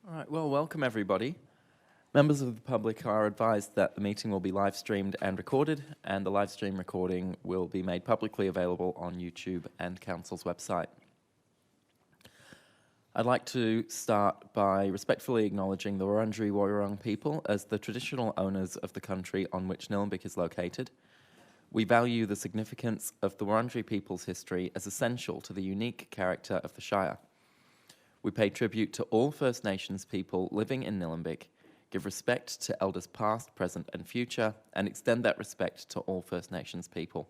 All right, well, welcome everybody. Members of the public are advised that the meeting will be live streamed and recorded, and the live stream recording will be made publicly available on YouTube and Council's website. I'd like to start by respectfully acknowledging the Wurundjeri Woiwurrung people as the traditional owners of the country on which Nillumbik is located. We value the significance of the Wurundjeri people's history as essential to the unique character of the Shire. We pay tribute to all First Nations people living in Nillumbik, give respect to elders past, present and future, and extend that respect to all First Nations people.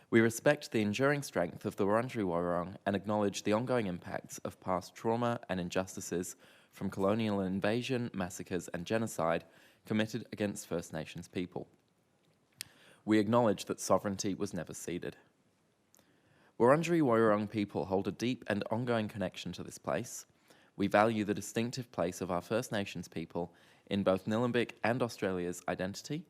We respect the enduring strength of the Wurundjeri Woiwurrung and acknowledge the ongoing impacts of past trauma and injustices from colonial invasion, massacres and genocide committed against First Nations people. We acknowledge that sovereignty was never ceded. Wurundjeri Woiwurrung people hold a deep and ongoing connection to this place. We value the distinctive place of our First Nations people in both Nillumbik and Australia's identity,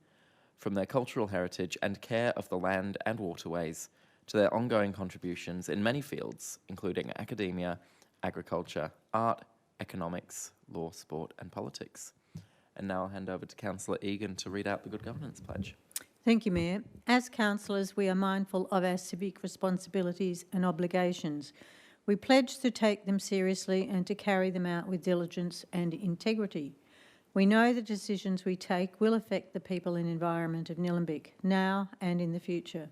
from their cultural heritage and care of the land and waterways to their ongoing contributions in many fields, including academia, agriculture, art, economics, law, sport and politics. And now I'll hand over to Councillor Egan to read out the Good Governance Pledge. Thank you, Mayor. As councillors, we are mindful of our civic responsibilities and obligations. We pledge to take them seriously and to carry them out with diligence and integrity. We know the decisions we take will affect the people and environment of Nillumbik, now and in the future.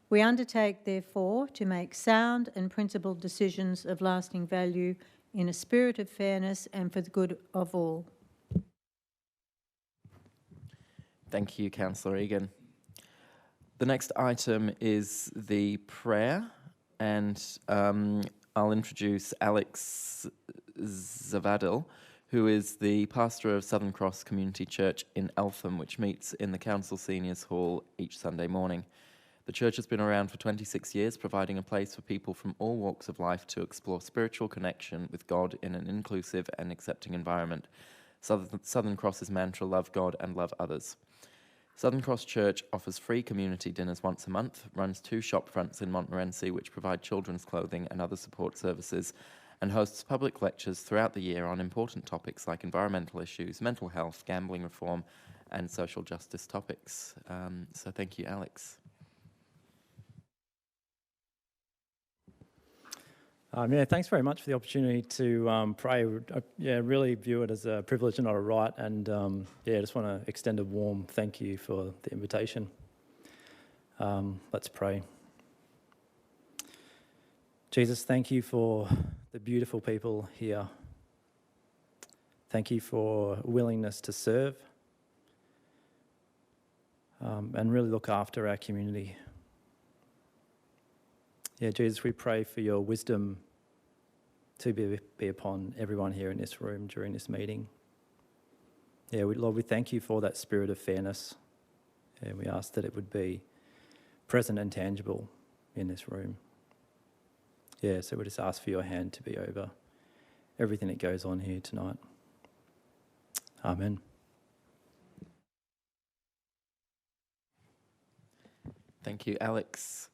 We undertake, therefore, to make sound and principled decisions of lasting value in a spirit of fairness and for the good of all. Thank you, Councillor Egan. The next item is the prayer, and I'll introduce Alex Zavadil, who is the pastor of Southern Cross Community Church in Eltham, which meets in the Council Seniors Hall each Sunday morning. The church has been around for 26 years, providing a place for people from all walks of life to explore spiritual connection with God in an inclusive and accepting environment. Southern Cross's mantra, love God and love others. Southern Cross Church offers free community dinners once a month, runs 2 shop fronts in Montmorency which provide children's clothing and other support services, and hosts public lectures throughout the year on important topics like environmental issues, mental health, gambling reform, and social justice topics. So thank you, Alex. Yeah, thanks very much for the opportunity to pray. Really view it as a privilege and not a right. And I just want to extend a warm thank you for the invitation. Let's pray. Jesus, thank you for the beautiful people here. Thank you for willingness to serve and really look after our community. Yeah, Jesus, we pray for your wisdom to be upon everyone here in this room during this meeting. Yeah, Lord, we thank you for that spirit of fairness, and we ask that it would be present and tangible in this room. Yeah, so we just ask for your hand to be over everything that goes on here tonight. Amen. Thank you, Alex.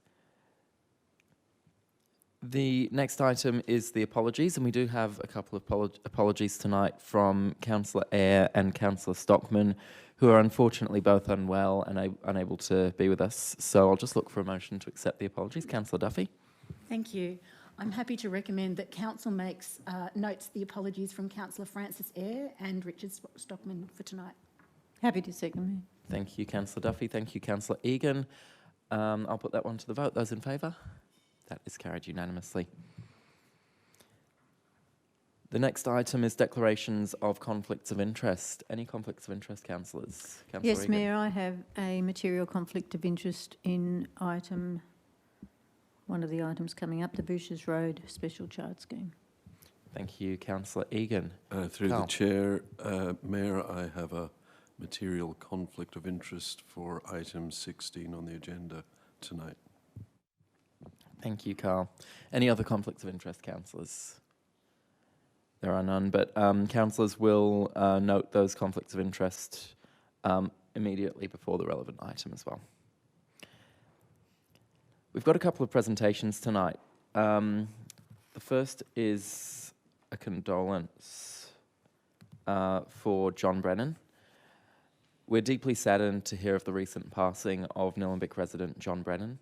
The next item is the apologies, and we do have a couple of apologies tonight from Councillor Eyre and Councillor Stockman, who are unfortunately both unwell and unable to be with us. So I'll just look for a motion to accept the apologies. Councillor Duffy. Thank you. I'm happy to recommend that Council notes the apologies from Councillor Francis Eyre and Richard Stockman for tonight. Happy to second, Mayor. Thank you, Councillor Duffy. Thank you, Councillor Egan. I'll put that one to the vote. Those in favour? That is carried unanimously. The next item is declarations of conflicts of interest. Any conflicts of interest, councillors? Yes, Egan. Mayor, I have a material conflict of interest in one of the items coming up, the Bouchers Road Special Charge Scheme. Thank you, Councillor Egan. Through Carl. the chair, Mayor, I have a material conflict of interest for item 16 on the agenda tonight. Thank you, Carl. Any other conflicts of interest, councillors? There are none, but councillors will note those conflicts of interest immediately before the relevant item as well. We've got a couple of presentations tonight. The first is a condolence for John Brennan. We're deeply saddened to hear of the recent passing of Nillumbik resident John Brennan.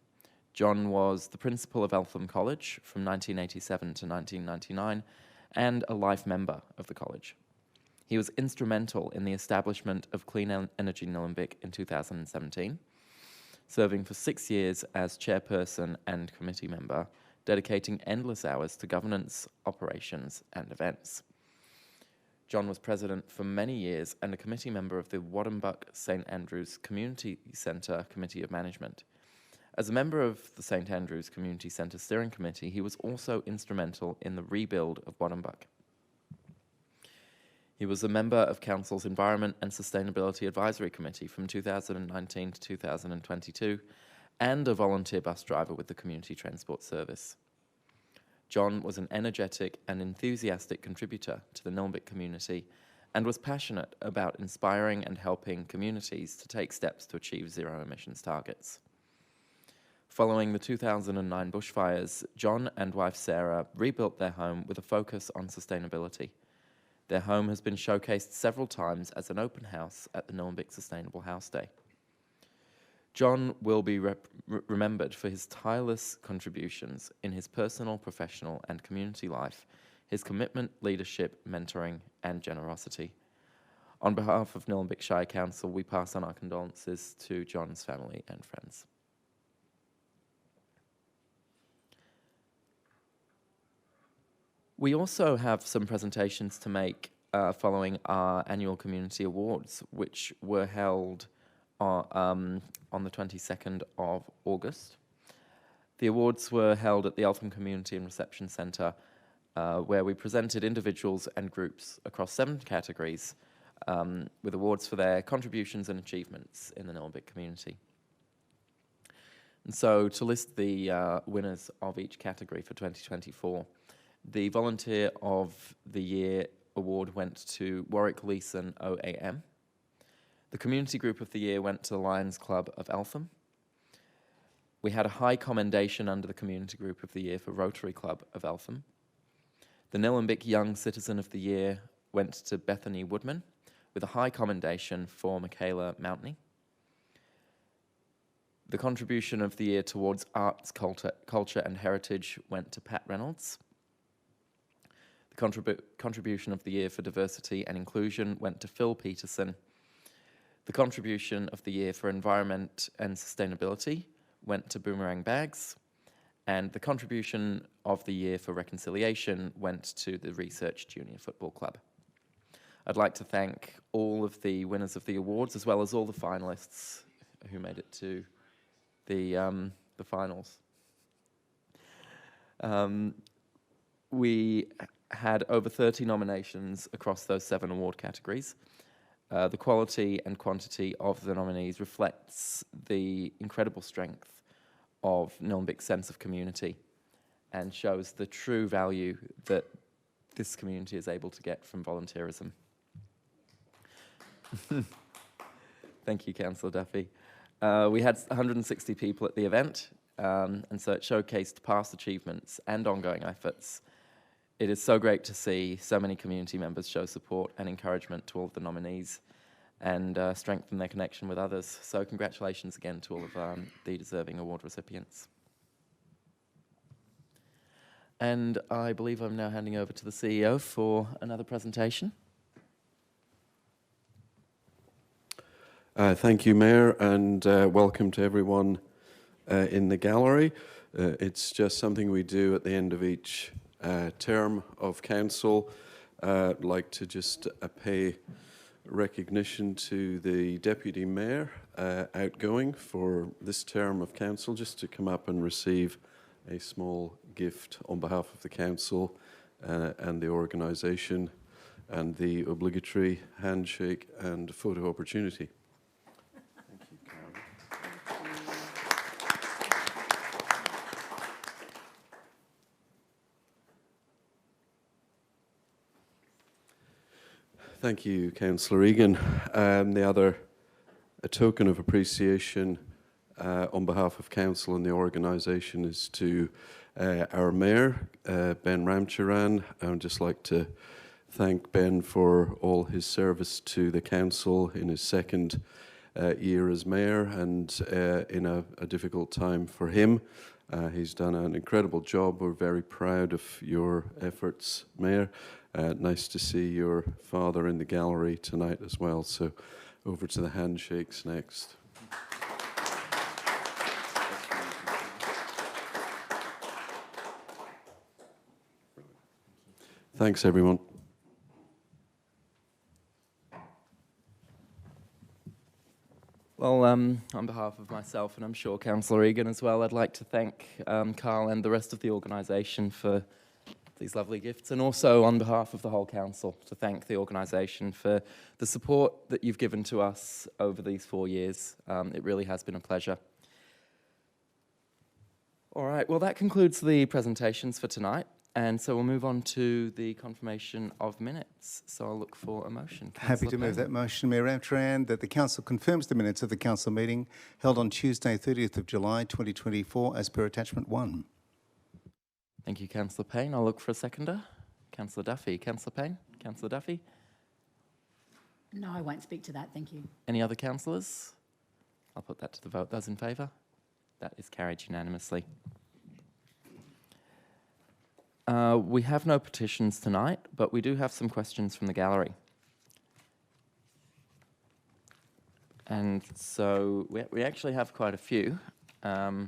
John was the principal of Eltham College from 1987 to 1999 and a life member of the college. He was instrumental in the establishment of Clean Energy Nillumbik in 2017, serving for 6 years as chairperson and committee member, dedicating endless hours to governance, operations, and events. John was president for many years and a committee member of the Waddenbuck St Andrews Community Centre Committee of Management. As a member of the St Andrews Community Centre Steering Committee, he was also instrumental in the rebuild of Waddenbuck. He was a member of Council's Environment and Sustainability Advisory Committee from 2019 to 2022 and a volunteer bus driver with the Community Transport Service. John was an energetic and enthusiastic contributor to the Nillumbik community and was passionate about inspiring and helping communities to take steps to achieve zero emissions targets. Following the 2009 bushfires, John and wife Sarah rebuilt their home with a focus on sustainability. Their home has been showcased several times as an open house at the Nillumbik Sustainable House Day. John will be remembered for his tireless contributions in his personal, professional, and community life, his commitment, leadership, mentoring, and generosity. On behalf of Nillumbik Shire Council, we pass on our condolences to John's family and friends. We also have some presentations to make following our annual community awards, which were held on the 22nd of August. The awards were held at the Eltham Community and Reception Centre, where we presented individuals and groups across 7 categories with awards for their contributions and achievements in the Nillumbik community. And so to list the winners of each category for 2024, the Volunteer of the Year award went to Warwick Leeson OAM. The Community Group of the Year went to the Lions Club of Eltham. We had a high commendation under the Community Group of the Year for Rotary Club of Eltham. The Nillumbik Young Citizen of the Year went to Bethany Woodman, with a high commendation for Michaela Mountney. The Contribution of the Year towards Arts, Culture and Heritage went to Pat Reynolds. The Contribution of the Year for Diversity and Inclusion went to Phil Peterson. The Contribution of the Year for Environment and Sustainability went to Boomerang Bags. And the Contribution of the Year for Reconciliation went to the Research Junior Football Club. I'd like to thank all of the winners of the awards, as well as all the finalists who made it to the finals. We had over 30 nominations across those 7 award categories. The quality and quantity of the nominees reflects the incredible strength of Nillumbik's sense of community and shows the true value that this community is able to get from volunteerism. Thank you, Councillor Duffy. We had 160 people at the event, and so it showcased past achievements and ongoing efforts. It is so great to see so many community members show support and encouragement to all of the nominees and strengthen their connection with others. So congratulations again to all of the deserving award recipients. And I believe I'm now handing over to the CEO for another presentation. Thank you, Mayor, and welcome to everyone in the gallery. It's just something we do at the end of each term of council. I'd like to just pay recognition to the Deputy Mayor outgoing for this term of council, just to come up and receive a small gift on behalf of the council and the organisation, and the obligatory handshake and photo opportunity. Thank you, Karen. Thank you, Councillor Egan. A token of appreciation on behalf of Council and the organisation is to our Mayor, Ben Ramcharan. I would just like to thank Ben for all his service to the council in his second year as mayor, and in a difficult time for him. He's done an incredible job. We're very proud of your efforts, Mayor. Nice to see your father in the gallery tonight as well. So over to the handshakes next. Thanks, everyone. Well, on behalf of myself, and I'm sure Councillor Egan as well, I'd like to thank Carl and the rest of the organisation for these lovely gifts, and also on behalf of the whole council to thank the organisation for the support that you've given to us over these 4 years. It really has been a pleasure. All right, well, that concludes the presentations for tonight. And so we'll move on to the confirmation of minutes. So I'll look for a motion. Happy to move that motion, Mayor Ramcharan, that the council confirms the minutes of the council meeting held on Tuesday, 30th of July, 2024, as per attachment 1. Thank you, Councillor Payne. I'll look for a seconder. Councillor Duffy. Councillor Payne? Councillor Duffy? No, I won't speak to that, thank you. Any other councillors? I'll put that to the vote. Those in favour? That is carried unanimously. We have no petitions tonight, but we do have some questions from the gallery. And so we actually have quite a few. The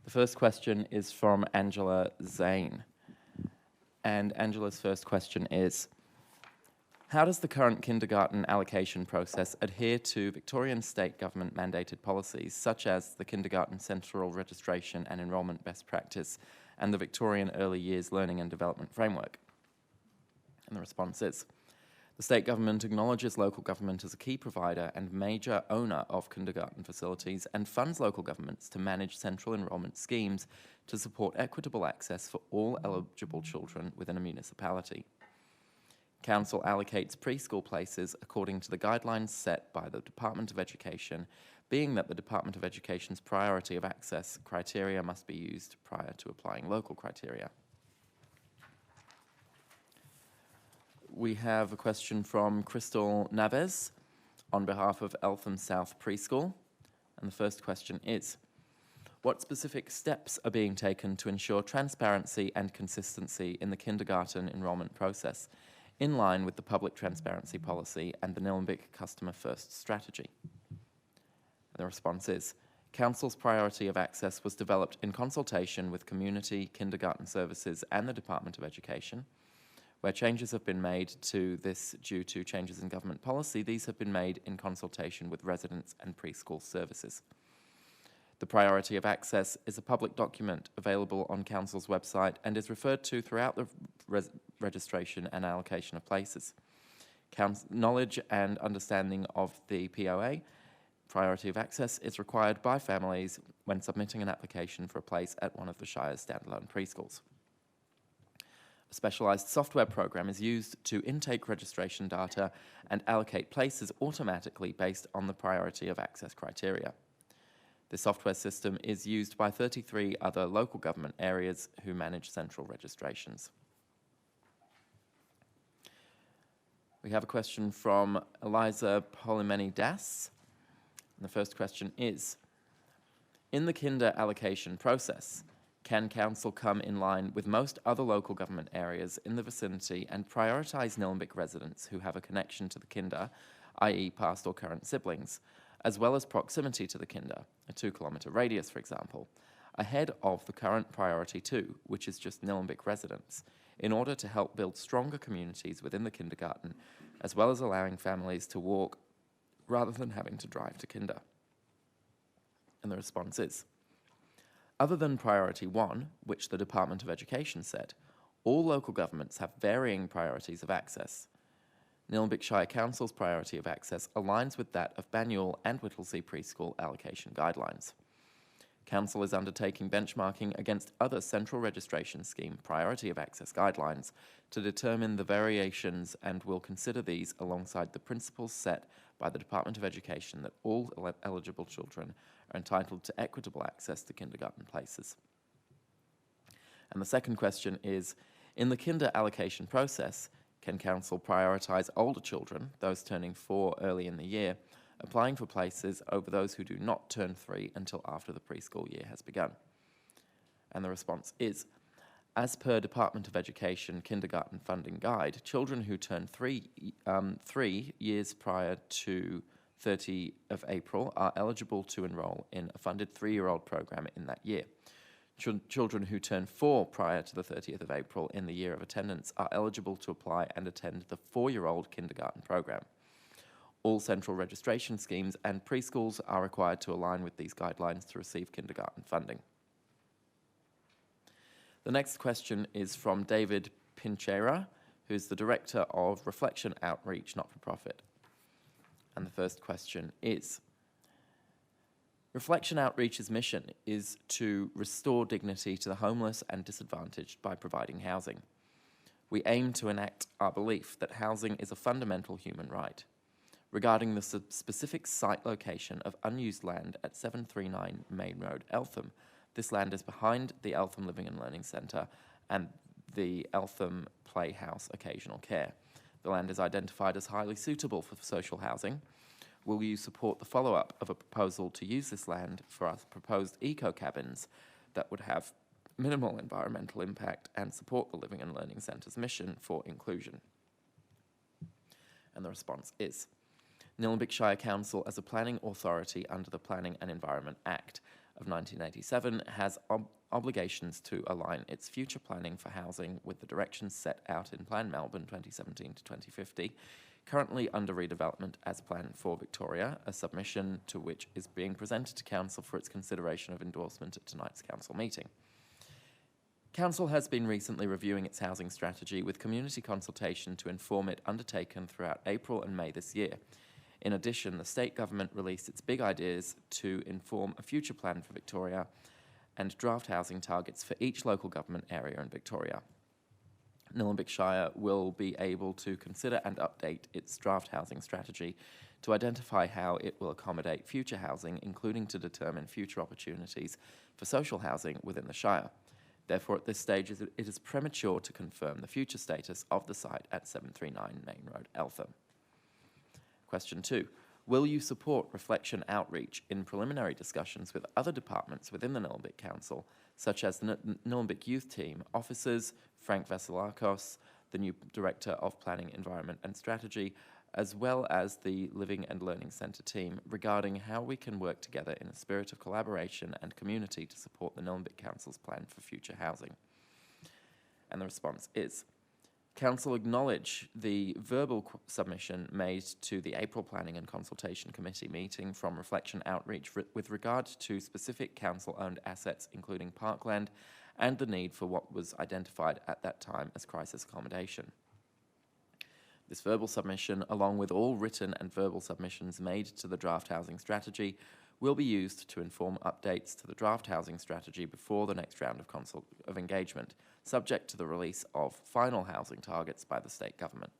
first question is from Angela Zane. And Angela's first question is, how does the current kindergarten allocation process adhere to Victorian state government mandated policies, such as the Kindergarten Central Registration and Enrolment Best Practice and the Victorian Early Years Learning and Development Framework? And the response is, the state government acknowledges local government as a key provider and major owner of kindergarten facilities and funds local governments to manage central enrolment schemes to support equitable access for all eligible children within a municipality. Council allocates preschool places according to the guidelines set by the Department of Education, being that the Department of Education's priority of access criteria must be used prior to applying local criteria. We have a question from Crystal Naves on behalf of Eltham South Preschool. And the first question is, what specific steps are being taken to ensure transparency and consistency in the kindergarten enrolment process, in line with the public transparency policy and the Nillumbik Customer First strategy? The response is, Council's priority of access was developed in consultation with community kindergarten services and the Department of Education. Where changes have been made to this due to changes in government policy, these have been made in consultation with residents and preschool services. The priority of access is a public document available on Council's website and is referred to throughout the registration and allocation of places. Knowledge and understanding of the POA, priority of access, is required by families when submitting an application for a place at one of the Shire's standalone preschools. A specialised software program is used to intake registration data and allocate places automatically based on the priority of access criteria. The software system is used by 33 other local government areas who manage central registrations. We have a question from Eliza Polymeni Das. And the first question is, in the kinder allocation process, can Council come in line with most other local government areas in the vicinity and prioritise Nillumbik residents who have a connection to the kinder, i.e. past or current siblings, as well as proximity to the kinder, a 2-kilometre radius for example, ahead of the current priority 2, which is just Nillumbik residents, in order to help build stronger communities within the kindergarten, as well as allowing families to walk rather than having to drive to kinder? And the response is, other than priority 1, which the Department of Education set, all local governments have varying priorities of access. Nillumbik Shire Council's priority of access aligns with that of Banyule and Whittlesea preschool allocation guidelines. Council is undertaking benchmarking against other central registration scheme priority of access guidelines to determine the variations and will consider these alongside the principles set by the Department of Education that all eligible children are entitled to equitable access to kindergarten places. And the second question is, in the kinder allocation process, can council prioritise older children, those turning 4 early in the year, applying for places over those who do not turn 3 until after the preschool year has begun? And the response is, as per Department of Education Kindergarten Funding Guide, children who turn 3 years prior to 30 of April are eligible to enrol in a funded 3-year-old program in that year. Children who turn 4 prior to the 30th of April in the year of attendance are eligible to apply and attend the 4-year-old kindergarten program. All central registration schemes and preschools are required to align with these guidelines to receive kindergarten funding. The next question is from David Pinchera, who's the Director of Reflection Outreach Not-for-Profit. And the first question is, Reflection Outreach's mission is to restore dignity to the homeless and disadvantaged by providing housing. We aim to enact our belief that housing is a fundamental human right. Regarding the specific site location of unused land at 739 Main Road, Eltham, this land is behind the Eltham Living and Learning Centre and the Eltham Playhouse Occasional Care. The land is identified as highly suitable for social housing. Will you support the follow-up of a proposal to use this land for our proposed eco-cabins that would have minimal environmental impact and support the Living and Learning Centre's mission for inclusion? And the response is, Nillumbik Shire Council, as a planning authority under the Planning and Environment Act of 1987, has obligations to align its future planning for housing with the directions set out in Plan Melbourne 2017 to 2050, currently under redevelopment as Plan for Victoria, a submission to which is being presented to Council for its consideration of endorsement at tonight's Council meeting. Council has been recently reviewing its housing strategy with community consultation to inform it undertaken throughout April and May this year. In addition, the state government released its big ideas to inform a future plan for Victoria and draft housing targets for each local government area in Victoria. Nillumbik Shire will be able to consider and update its draft housing strategy to identify how it will accommodate future housing, including to determine future opportunities for social housing within the Shire. Therefore, at this stage, it is premature to confirm the future status of the site at 739 Main Road, Eltham. Question 2. Will you support Reflection Outreach in preliminary discussions with other departments within the Nillumbik Council, such as the Nillumbik Youth Team, officers, Frank Vasilakos, the new Director of Planning, Environment and Strategy, as well as the Living and Learning Centre team, regarding how we can work together in a spirit of collaboration and community to support the Nillumbik Council's plan for future housing? And the response is, Council acknowledge the verbal submission made to the April Planning and Consultation Committee meeting from Reflection Outreach with regard to specific council-owned assets, including parkland, and the need for what was identified at that time as crisis accommodation. This verbal submission, along with all written and verbal submissions made to the draft housing strategy, will be used to inform updates to the draft housing strategy before the next round of engagement, subject to the release of final housing targets by the state government.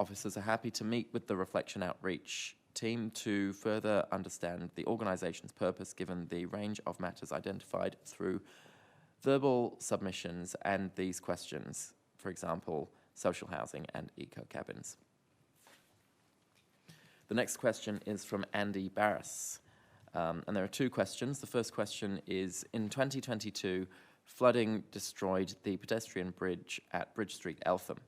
Officers are happy to meet with the Reflection Outreach team to further understand the organisation's purpose given the range of matters identified through verbal submissions and these questions, for example, social housing and eco-cabins. The next question is from Andy Barras, and there are 2 questions. The first question is, in 2022, flooding destroyed the pedestrian bridge at Bridge Street, Eltham.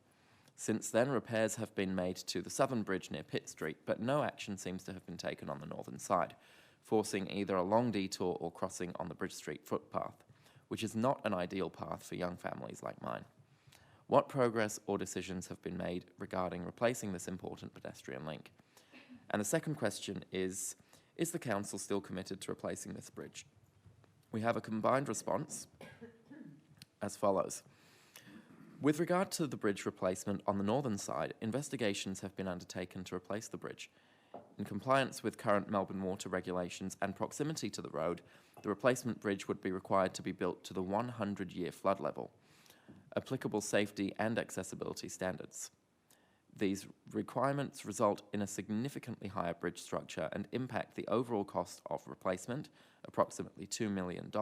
Since then, repairs have been made to the southern bridge near Pitt Street, but no action seems to have been taken on the northern side, forcing either a long detour or crossing on the Bridge Street footpath, which is not an ideal path for young families like mine. What progress or decisions have been made regarding replacing this important pedestrian link? And the second question is the Council still committed to replacing this bridge? We have a combined response as follows. With regard to the bridge replacement on the northern side, investigations have been undertaken to replace the bridge. In compliance with current Melbourne water regulations and proximity to the road, the replacement bridge would be required to be built to the 100-year flood level, applicable safety and accessibility standards. These requirements result in a significantly higher bridge structure and impact the overall cost of replacement, approximately $2 million,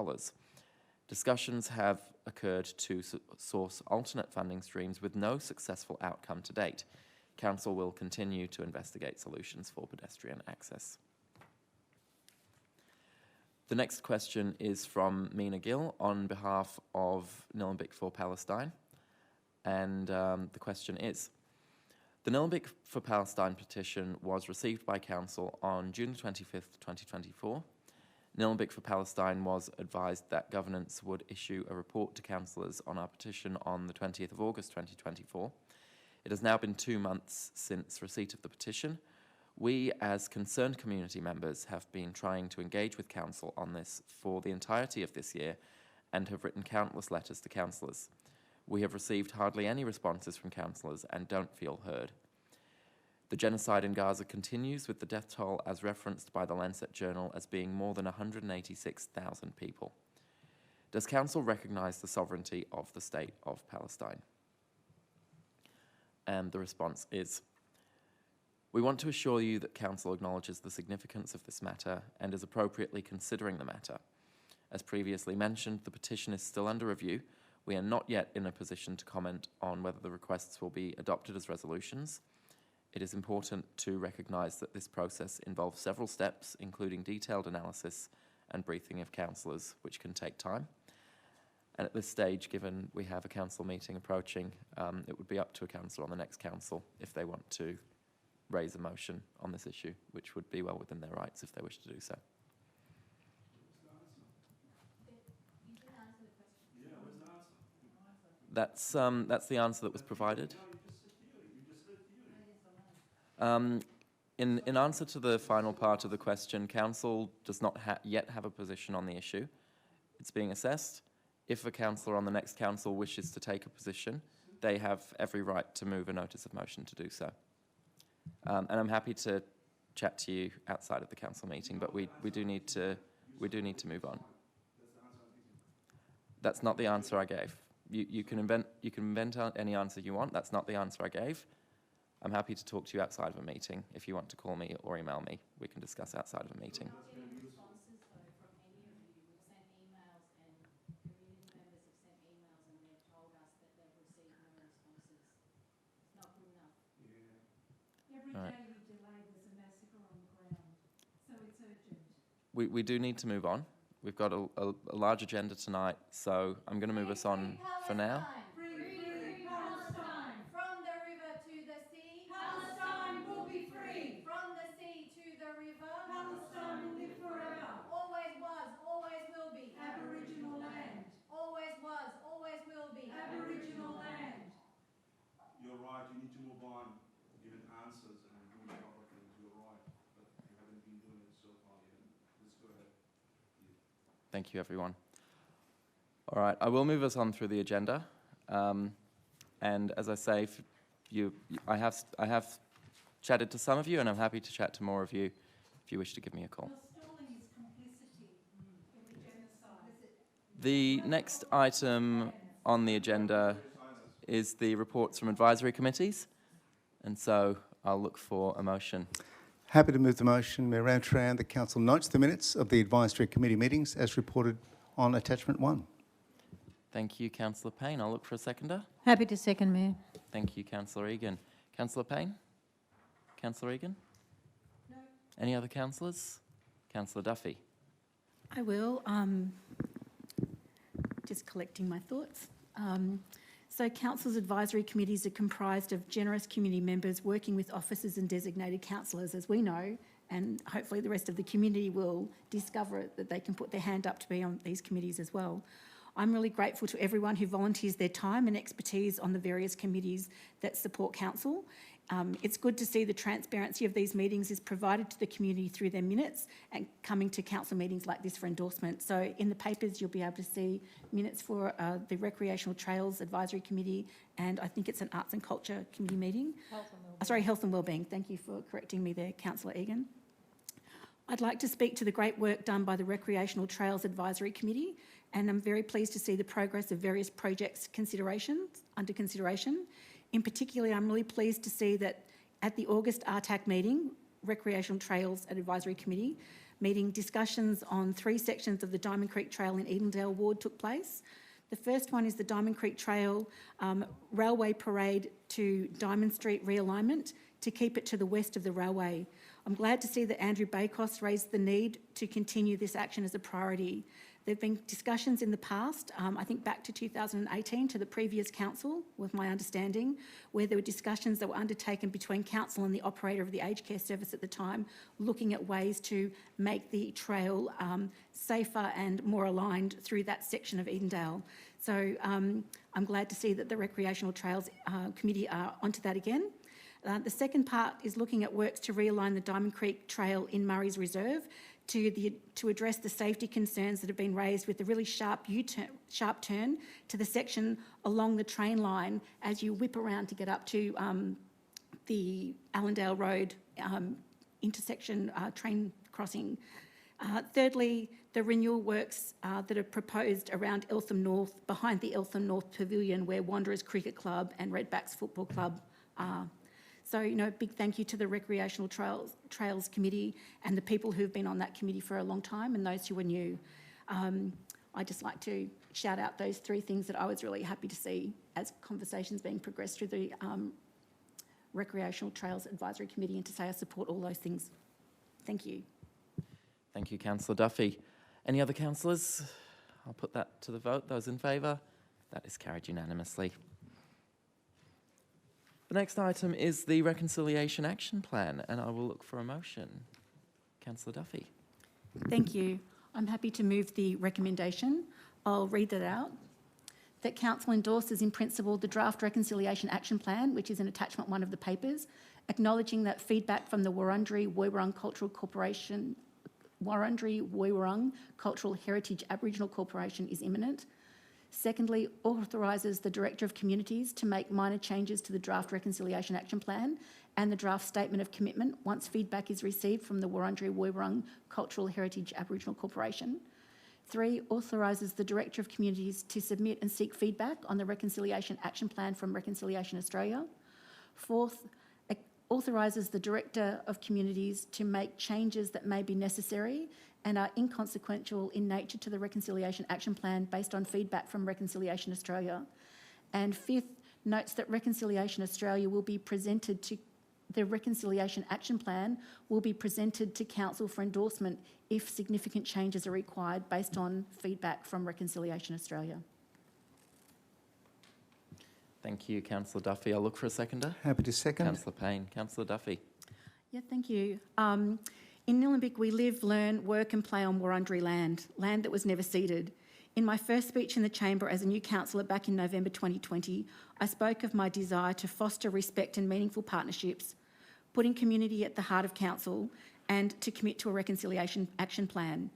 Discussions have occurred to source alternate funding streams with no successful outcome to date. Council will continue to investigate solutions for pedestrian access. The next question is from Mina Gill on behalf of Nillumbik for Palestine. And the question is, the Nillumbik for Palestine petition was received by Council on June 25th, 2024. Nillumbik for Palestine was advised that governance would issue a report to councillors on our petition on the 20th of August 2024. It has now been 2 months since receipt of the petition. We, as concerned community members, have been trying to engage with Council on this for the entirety of this year and have written countless letters to councillors. We have received hardly any responses from councillors and don't feel heard. The genocide in Gaza continues, with the death toll as referenced by the Lancet Journal as being more than 186,000 people. Does Council recognise the sovereignty of the State of Palestine? And the response is, we want to assure you that Council acknowledges the significance of this matter and is appropriately considering the matter. As previously mentioned, the petition is still under review. We are not yet in a position to comment on whether the requests will be adopted as resolutions. It is important to recognise that this process involves several steps, including detailed analysis and briefing of councillors, which can take time. And at this stage, given we have a council meeting approaching, it would be up to a councillor on the next council if they want to raise a motion on this issue, which would be well within their rights if they wish to do so. That's the answer that was provided. In answer to the final part of the question, Council does not yet have a position on the issue. It's being assessed. If a councillor on the next council wishes to take a position, they have every right to move a notice of motion to do so. And I'm happy to chat to you outside of the council meeting, but we do need to move on. That's not the answer I gave. You can invent any answer you want. That's not the answer I gave. I'm happy to talk to you outside of a meeting. If you want to call me or email me, we can discuss outside of a meeting. Right. We do need to move on. We've got a large agenda tonight, so I'm going to move us on for now. From the river to the sea, Palestine will be free. From the sea to the river, Palestine will live forever. Always was, always will be. Aboriginal land. Always was, always will be. Aboriginal land. You're right, you need to move on, giving answers and doing proper things. You're right, but you haven't been doing it so far yet. Let's go ahead. Thank you, everyone. All right, I will move us on through the agenda. And as I say, I have chatted to some of you, and I'm happy to chat to more of you if you wish to give me a call. The next item on the agenda is the reports from advisory committees, and so I'll look for a motion. Happy to move the motion. Mayor Ramcharan, the council notes the minutes of the advisory committee meetings as reported on attachment 1. Thank you, Councillor Payne. I'll look for a seconder. Happy to second, Mayor. Thank you, Councillor Egan. Councillor Payne? Councillor Egan? No. Any other councillors? Councillor Duffy? I will. Just collecting my thoughts. So Council's advisory committees are comprised of generous community members working with officers and designated councillors, as we know, and hopefully the rest of the community will discover that they can put their hand up to be on these committees as well. I'm really grateful to everyone who volunteers their time and expertise on the various committees that support Council. It's good to see the transparency of these meetings is provided to the community through their minutes and coming to council meetings like this for endorsement. So in the papers, you'll be able to see minutes for the Recreational Trails Advisory Committee, and I think it's an Arts and Culture Committee meeting. Health and Wellbeing. Thank you for correcting me there, Councillor Egan. I'd like to speak to the great work done by the Recreational Trails Advisory Committee, and I'm very pleased to see the progress of various projects under consideration. In particular, I'm really pleased to see that at the August RTAC meeting, Recreational Trails Advisory Committee meeting, discussions on 3 sections of the Diamond Creek Trail in Edendale Ward took place. The first one is the Diamond Creek Trail Railway Parade to Diamond Street realignment to keep it to the west of the railway. I'm glad to see that Andrew Bakos raised the need to continue this action as a priority. There have been discussions in the past, I think back to 2018, to the previous council, with my understanding, where there were discussions that were undertaken between council and the operator of the aged care service at the time, looking at ways to make the trail safer and more aligned through that section of Edendale. So I'm glad to see that the Recreational Trails Committee are onto that again. The second part is looking at works to realign the Diamond Creek Trail in Murray's Reserve to address the safety concerns that have been raised with the really sharp turn to the section along the train line as you whip around to get up to the Allendale Road intersection train crossing. Thirdly, the renewal works that are proposed around Eltham North, behind the Eltham North Pavilion, where Wanderers Cricket Club and Redbacks Football Club are. So, big thank you to the Recreational Trails Committee and the people who've been on that committee for a long time and those who are new. I'd just like to shout out those 3 things that I was really happy to see as conversations being progressed through the Recreational Trails Advisory Committee, and to say I support all those things. Thank you. Thank you, Councillor Duffy. Any other councillors? I'll put that to the vote. Those in favour? That is carried unanimously. The next item is the Reconciliation Action Plan, and I will look for a motion. Councillor Duffy. Thank you. I'm happy to move the recommendation. I'll read that out. That Council endorses in principle the draft Reconciliation Action Plan, which is in attachment 1 of the papers, acknowledging that feedback from the Wurundjeri Woiwurrung Cultural Corporation, Wurundjeri Woiwurrung Cultural Heritage Aboriginal Corporation is imminent. Secondly, authorises the Director of Communities to make minor changes to the draft Reconciliation Action Plan and the draft Statement of Commitment once feedback is received from the Wurundjeri Woiwurrung Cultural Heritage Aboriginal Corporation. 3, authorises the Director of Communities to submit and seek feedback on the Reconciliation Action Plan from Reconciliation Australia. 4th, authorises the Director of Communities to make changes that may be necessary and are inconsequential in nature to the Reconciliation Action Plan based on feedback from Reconciliation Australia. And 5th, notes that Reconciliation Australia will be presented to the Reconciliation Action Plan will be presented to Council for endorsement if significant changes are required based on feedback from Reconciliation Australia. Thank you, Councillor Duffy. I'll look for a seconder. Happy to second. Councillor Payne. Councillor Duffy. Yeah, thank you. In Nillumbik, we live, learn, work and play on Wurundjeri land that was never ceded. In my first speech in the chamber as a new councillor back in November 2020, I spoke of my desire to foster respect and meaningful partnerships, putting community at the heart of council, and to commit to a reconciliation action plan.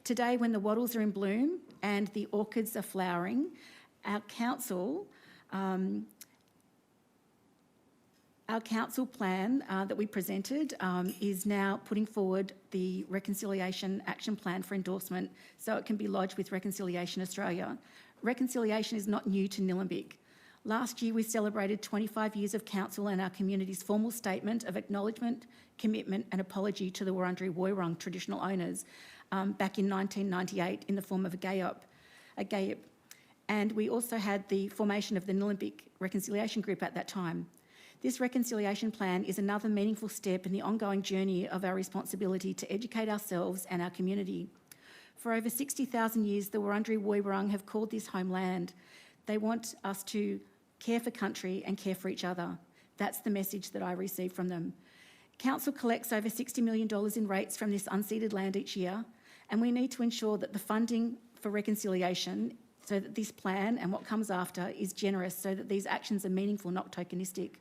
Today, when the wattles are in bloom and the orchids are flowering, our council plan that we presented is now putting forward the Reconciliation Action Plan for endorsement so it can be lodged with Reconciliation Australia. Reconciliation is not new to Nillumbik. Last year we celebrated 25 years of council and our community's formal statement of acknowledgement, commitment and apology to the Wurundjeri Woiwurrung traditional owners back in 1998 in the form of a GAYUP. And we also had the formation of the Nillumbik Reconciliation Group at that time. This reconciliation plan is another meaningful step in the ongoing journey of our responsibility to educate ourselves and our community. For over 60,000 years, the Wurundjeri Woiwurrung have called this homeland. They want us to care for country and care for each other. That's the message that I receive from them. Council collects over $60 million in rates from this unceded land each year, and we need to ensure that the funding for reconciliation, so that this plan and what comes after is generous, so that these actions are meaningful, not tokenistic.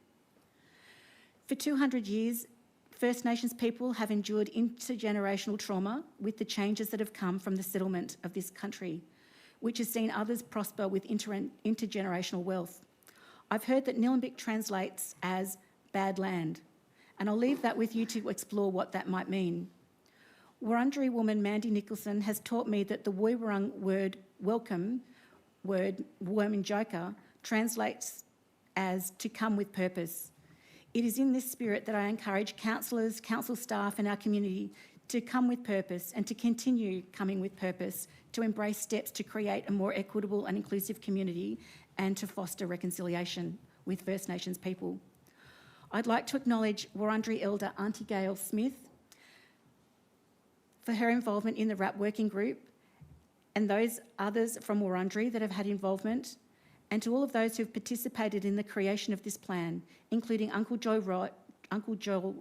For 200 years, First Nations people have endured intergenerational trauma with the changes that have come from the settlement of this country, which has seen others prosper with intergenerational wealth. I've heard that Nillumbik translates as bad land, and I'll leave that with you to explore what that might mean. Wurundjeri woman Mandy Nicholson has taught me that the Woiwurrung word welcome, word Wominjoka, translates as to come with purpose. It is in this spirit that I encourage councillors, council staff and our community to come with purpose and to continue coming with purpose, to embrace steps to create a more equitable and inclusive community and to foster reconciliation with First Nations people. I'd like to acknowledge Wurundjeri Elder Auntie Gail Smith for her involvement in the RAP working group and those others from Wurundjeri that have had involvement, and to all of those who've participated in the creation of this plan, including Uncle Joel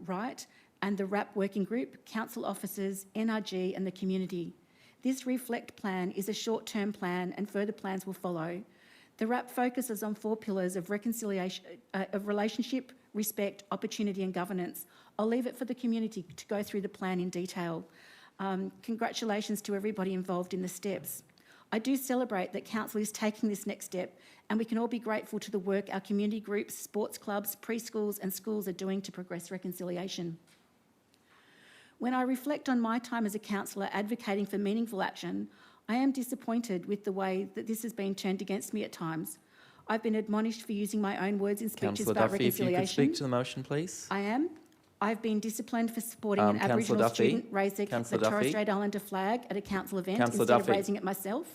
Wright and the RAP working group, council officers, NRG and the community. This Reflect plan is a short-term plan and further plans will follow. The RAP focuses on 4 pillars of reconciliation, of relationship, respect, opportunity and governance. I'll leave it for the community to go through the plan in detail. Congratulations to everybody involved in the steps. I do celebrate that Council is taking this next step, and we can all be grateful to the work our community groups, sports clubs, preschools and schools are doing to progress reconciliation. When I reflect on my time as a councillor advocating for meaningful action, I am disappointed with the way that this has been turned against me at times. I've been admonished for using my own words in speeches Councillor about Duffy, if you reconciliation. could speak to the motion, please. I am. I've been disciplined for supporting an Councillor Aboriginal Duffy. student raise the Councillor Torres Duffy. Strait Islander flag at a council event Councillor instead Duffy. of raising it myself.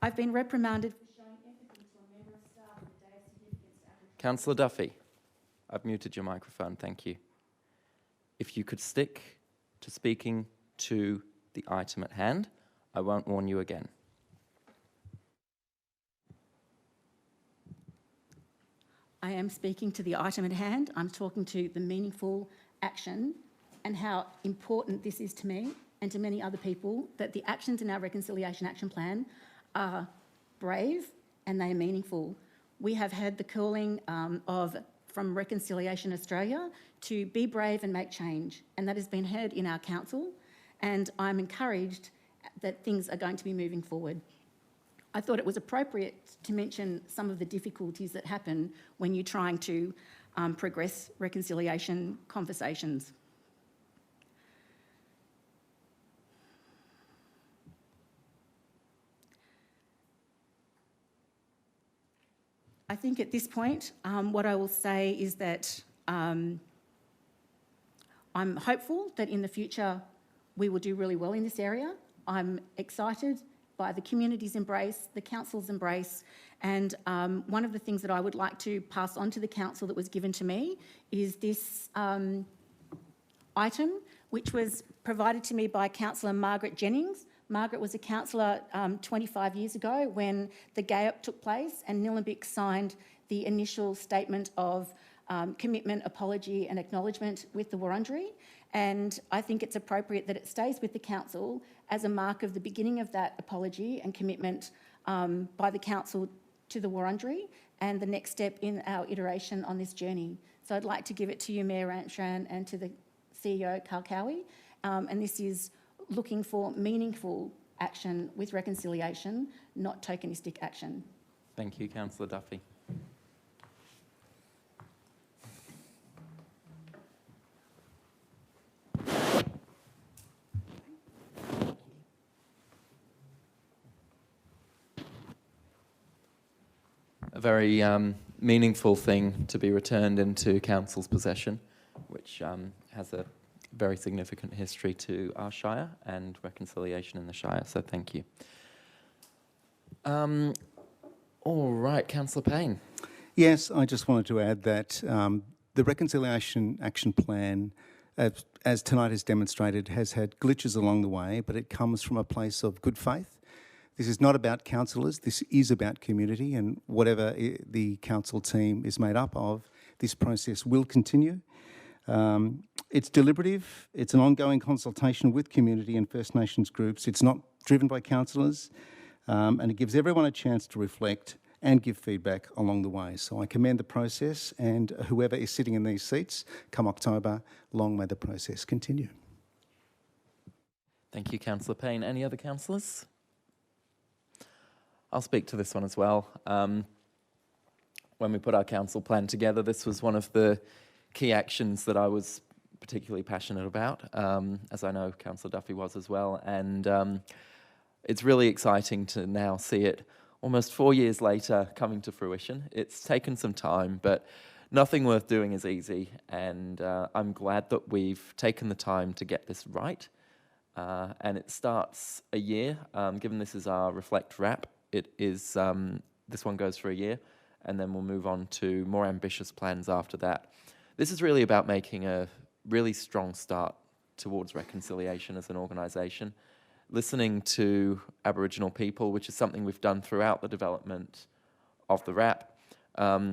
I've been reprimanded for showing empathy to a member of staff on the day of significance to Aboriginal. Councillor Duffy, I've muted your microphone, thank you. If you could stick to speaking to the item at hand, I won't warn you again. I am speaking to the item at hand. I'm talking to the meaningful action and how important this is to me and to many other people, that the actions in our Reconciliation Action Plan are brave and they are meaningful. We have had the calling from Reconciliation Australia to be brave and make change, and that has been heard in our council, and I'm encouraged that things are going to be moving forward. I thought it was appropriate to mention some of the difficulties that happen when you're trying to progress reconciliation conversations. I think at this point, what I will say is that I'm hopeful that in the future we will do really well in this area. I'm excited by the community's embrace, the council's embrace, and one of the things that I would like to pass on to the council that was given to me is this item, which was provided to me by Councillor Margaret Jennings. Margaret was a councillor 25 years ago when the GAYUP took place and Nillumbik signed the initial statement of commitment, apology and acknowledgement with the Wurundjeri. And I think it's appropriate that it stays with the council as a mark of the beginning of that apology and commitment by the council to the Wurundjeri and the next step in our iteration on this journey. So I'd like to give it to you, Mayor Ramcharan, and to the CEO, Carl Cowie. And this is looking for meaningful action with reconciliation, not tokenistic action. Thank you, Councillor Duffy. A very meaningful thing to be returned into Council's possession, which has a very significant history to our Shire and reconciliation in the Shire, so thank you. All right, Councillor Payne. Yes, I just wanted to add that the Reconciliation Action Plan, as tonight has demonstrated, has had glitches along the way, but it comes from a place of good faith. This is not about councillors, this is about community, and whatever the council team is made up of, this process will continue. It's deliberative, it's an ongoing consultation with community and First Nations groups. It's not driven by councillors, and it gives everyone a chance to reflect and give feedback along the way. So I commend the process, and whoever is sitting in these seats come October, long may the process continue. Thank you, Councillor Payne. Any other councillors? I'll speak to this one as well. When we put our council plan together, this was one of the key actions that I was particularly passionate about, as I know Councillor Duffy was as well. And it's really exciting to now see it almost 4 years later coming to fruition. It's taken some time, but nothing worth doing is easy. And I'm glad that we've taken the time to get this right and it starts a year. Given this is our Reflect Wrap, it is this one goes for a year, and then we'll move on to more ambitious plans after that. This is really about making a really strong start towards reconciliation as an organisation, listening to Aboriginal people, which is something we've done throughout the development of the RAP.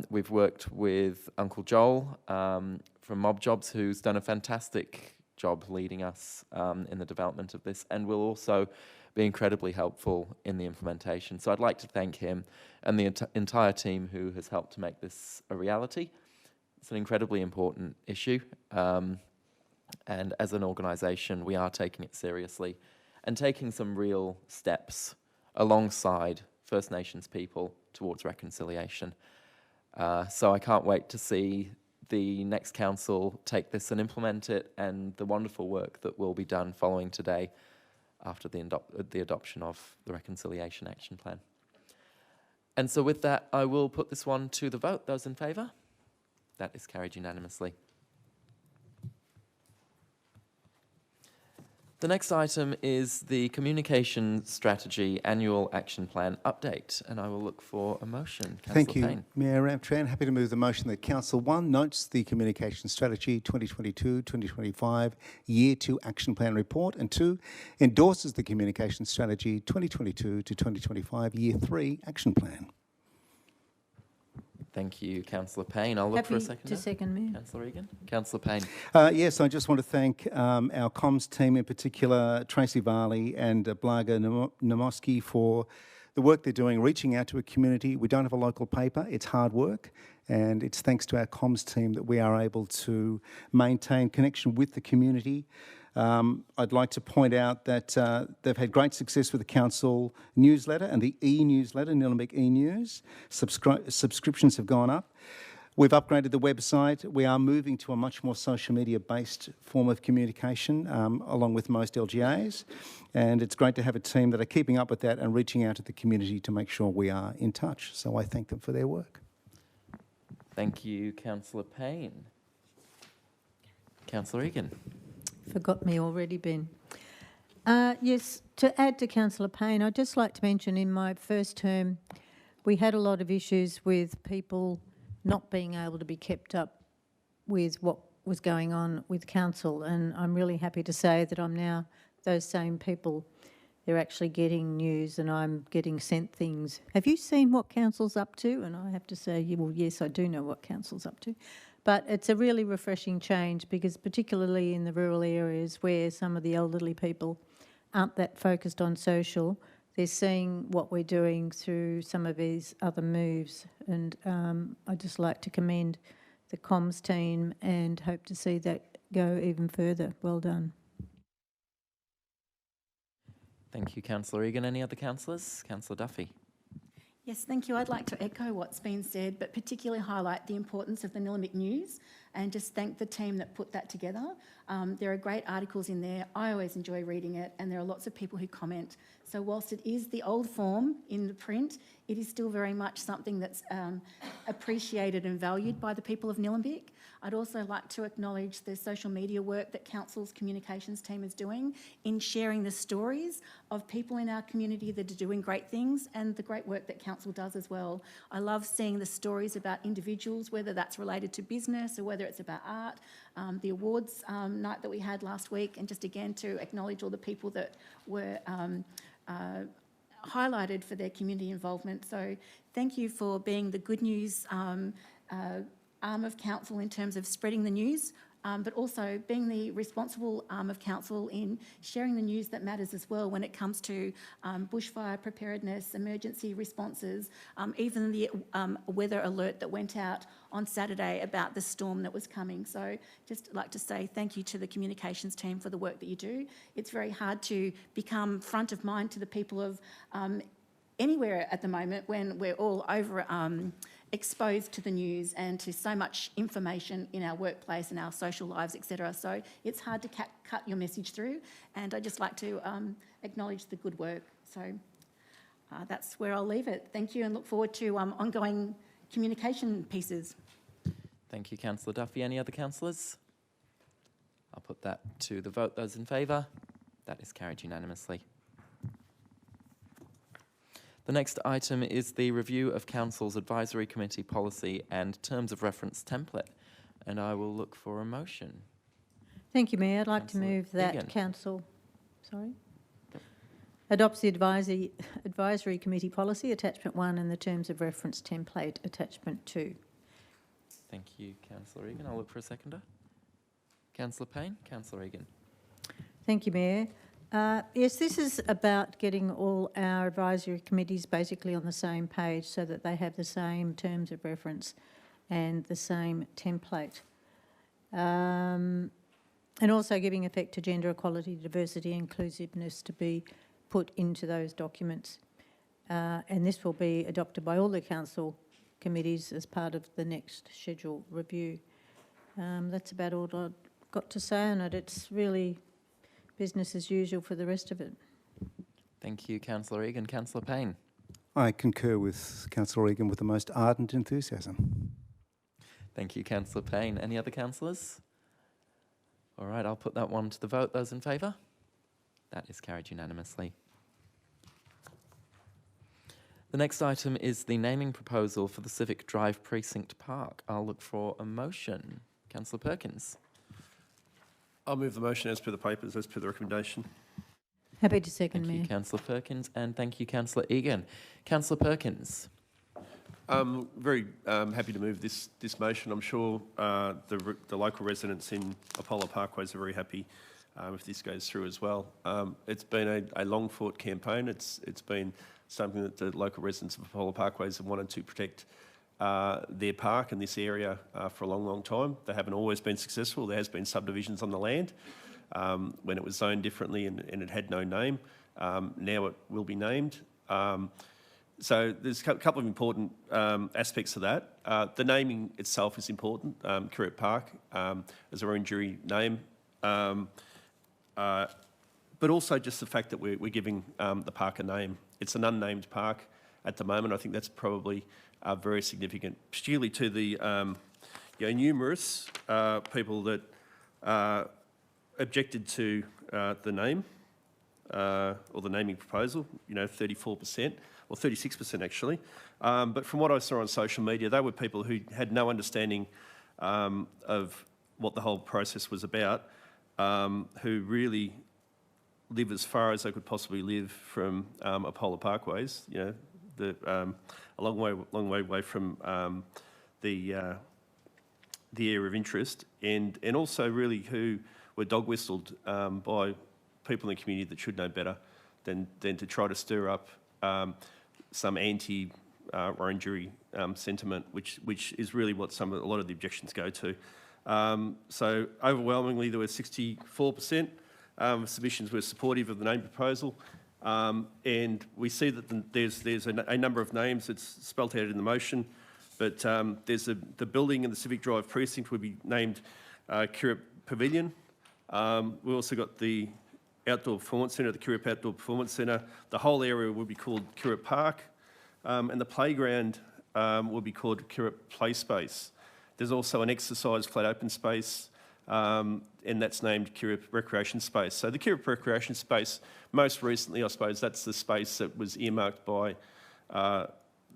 We've worked with Uncle Joel from Mob Jobs, who's done a fantastic job leading us in the development of this, and will also be incredibly helpful in the implementation. So I'd like to thank him and the entire team who has helped to make this a reality. It's an incredibly important issue, and as an organisation, we are taking it seriously and taking some real steps alongside First Nations people towards reconciliation. So I can't wait to see the next council take this and implement it, and the wonderful work that will be done following today after the adoption of the Reconciliation Action Plan. And so with that, I will put this one to the vote. Those in favour? That is carried unanimously. The next item is the Communication Strategy Annual Action Plan update, and I will look for a motion. Thank Councillor you, Payne. Mayor Ramtran. Happy to move the motion that Council 1 notes the Communication Strategy 2022-2025 Year 2 Action Plan Report, and 2 endorses the Communication Strategy 2022 to 2025 Year 3 Action Plan. Thank you, Councillor Payne. I'll look for a second. Happy to second, Mayor. Councillor Egan. Councillor Payne. Yes, I just want to thank our comms team, in particular Tracy Varley and Blaga Namoski, for the work they're doing, reaching out to a community. We don't have a local paper. It's hard work, and it's thanks to our comms team that we are able to maintain connection with the community. I'd like to point out that they've had great success with the council newsletter and the e-newsletter, Nillumbik e-news. Subscriptions have gone up. We've upgraded the website. We are moving to a much more social media-based form of communication, along with most LGAs. And it's great to have a team that are keeping up with that and reaching out to the community to make sure we are in touch. So I thank them for their work. Thank you, Councillor Payne. Councillor Egan. Forgot me already, Ben. Yes, to add to Councillor Payne, I'd just like to mention in my first term, we had a lot of issues with people not being able to be kept up with what was going on with council, and I'm really happy to say that I'm now those same people. They're actually getting news and I'm getting sent things. Have you seen what council's up to? And I have to say, well, yes, I do know what council's up to. But it's a really refreshing change, because particularly in the rural areas where some of the elderly people aren't that focused on social, they're seeing what we're doing through some of these other moves. And I'd just like to commend the comms team and hope to see that go even further. Well done. Thank you, Councillor Egan. Any other councillors? Councillor Duffy. Yes, thank you. I'd like to echo what's been said, but particularly highlight the importance of the Nillumbik News and just thank the team that put that together. There are great articles in there. I always enjoy reading it, and there are lots of people who comment. So whilst it is the old form in the print, it is still very much something that's appreciated and valued by the people of Nillumbik. I'd also like to acknowledge the social media work that Council's communications team is doing in sharing the stories of people in our community that are doing great things, and the great work that Council does as well. I love seeing the stories about individuals, whether that's related to business or whether it's about art. The awards night that we had last week, and just again to acknowledge all the people that were highlighted for their community involvement. So thank you for being the good news arm of council in terms of spreading the news, but also being the responsible arm of council in sharing the news that matters as well when it comes to bushfire preparedness, emergency responses, even the weather alert that went out on Saturday about the storm that was coming. So just like to say thank you to the communications team for the work that you do. It's very hard to become front of mind to the people of anywhere at the moment when we're all over exposed to the news and to so much information in our workplace and our social lives, etc. So it's hard to cut your message through, and I'd just like to acknowledge the good work. So that's where I'll leave it. Thank you, and look forward to ongoing communication pieces. Thank you, Councillor Duffy. Any other councillors? I'll put that to the vote. Those in favour? That is carried unanimously. The next item is the review of Council's Advisory Committee policy and terms of reference template, and I will look for a motion. Thank you, Mayor. I'd like to Councillor move that Egan. Council adopts the Advisory Committee policy, Attachment 1, and the terms of reference template, Attachment 2. Thank you, Councillor Egan. I'll look for a seconder. Councillor Payne, Councillor Egan. Thank you, Mayor. Yes, this is about getting all our advisory committees basically on the same page so that they have the same terms of reference and the same template. And also giving effect to gender equality, diversity, inclusiveness to be put into those documents. And this will be adopted by all the council committees as part of the next schedule review. That's about all I've got to say on it. It's really business as usual for the rest of it. Thank you, Councillor Egan. Councillor Payne. I concur with Councillor Egan with the most ardent enthusiasm. Thank you, Councillor Payne. Any other councillors? All right, I'll put that one to the vote. Those in favour? That is carried unanimously. The next item is the naming proposal for the Civic Drive Precinct Park. I'll look for a motion. Councillor Perkins. I'll move the motion as per the papers, as per the recommendation. Happy to second, Thank Mayor. you, Councillor Perkins, and thank you, Councillor Egan. Councillor Perkins. Very happy to move this motion. I'm sure the local residents in Apollo Parkways are very happy if this goes through as well. It's been a long-fought campaign. It's been something that the local residents of Apollo Parkways have wanted to protect their park and this area for a long, long time. They haven't always been successful. There has been subdivisions on the land when it was zoned differently and it had no name. Now it will be named. So there's a couple of important aspects of that. The naming itself is important. Kirrip Park as a Wurundjeri name, but also just the fact that we're giving the park a name. It's an unnamed park at the moment. I think that's probably very significant, particularly to the numerous people that objected to the name or the naming proposal. 34%. Or 36% actually. But from what I saw on social media, they were people who had no understanding of what the whole process was about, who really live as far as they could possibly live from Apollo Parkways, a long way away from the area of interest, and also really who were dog whistled by people in the community that should know better than to try to stir up some anti-Wurundjeri sentiment, which is really what a lot of the objections go to. So overwhelmingly, there were 64% submissions were supportive of the name proposal, and we see that there's a number of names that's spelt out in the motion, but there's the building in the Civic Drive precinct would be named Kirrip Pavilion. We also got the Outdoor Performance Centre, the Kirrip Outdoor Performance Centre. The whole area will be called Kirrip Park, and the playground will be called Kirrip Play Space. There's also an exercise flat open space, and that's named Kirrip Recreation Space. So the Kirrip Recreation Space, most recently, I suppose, that's the space that was earmarked by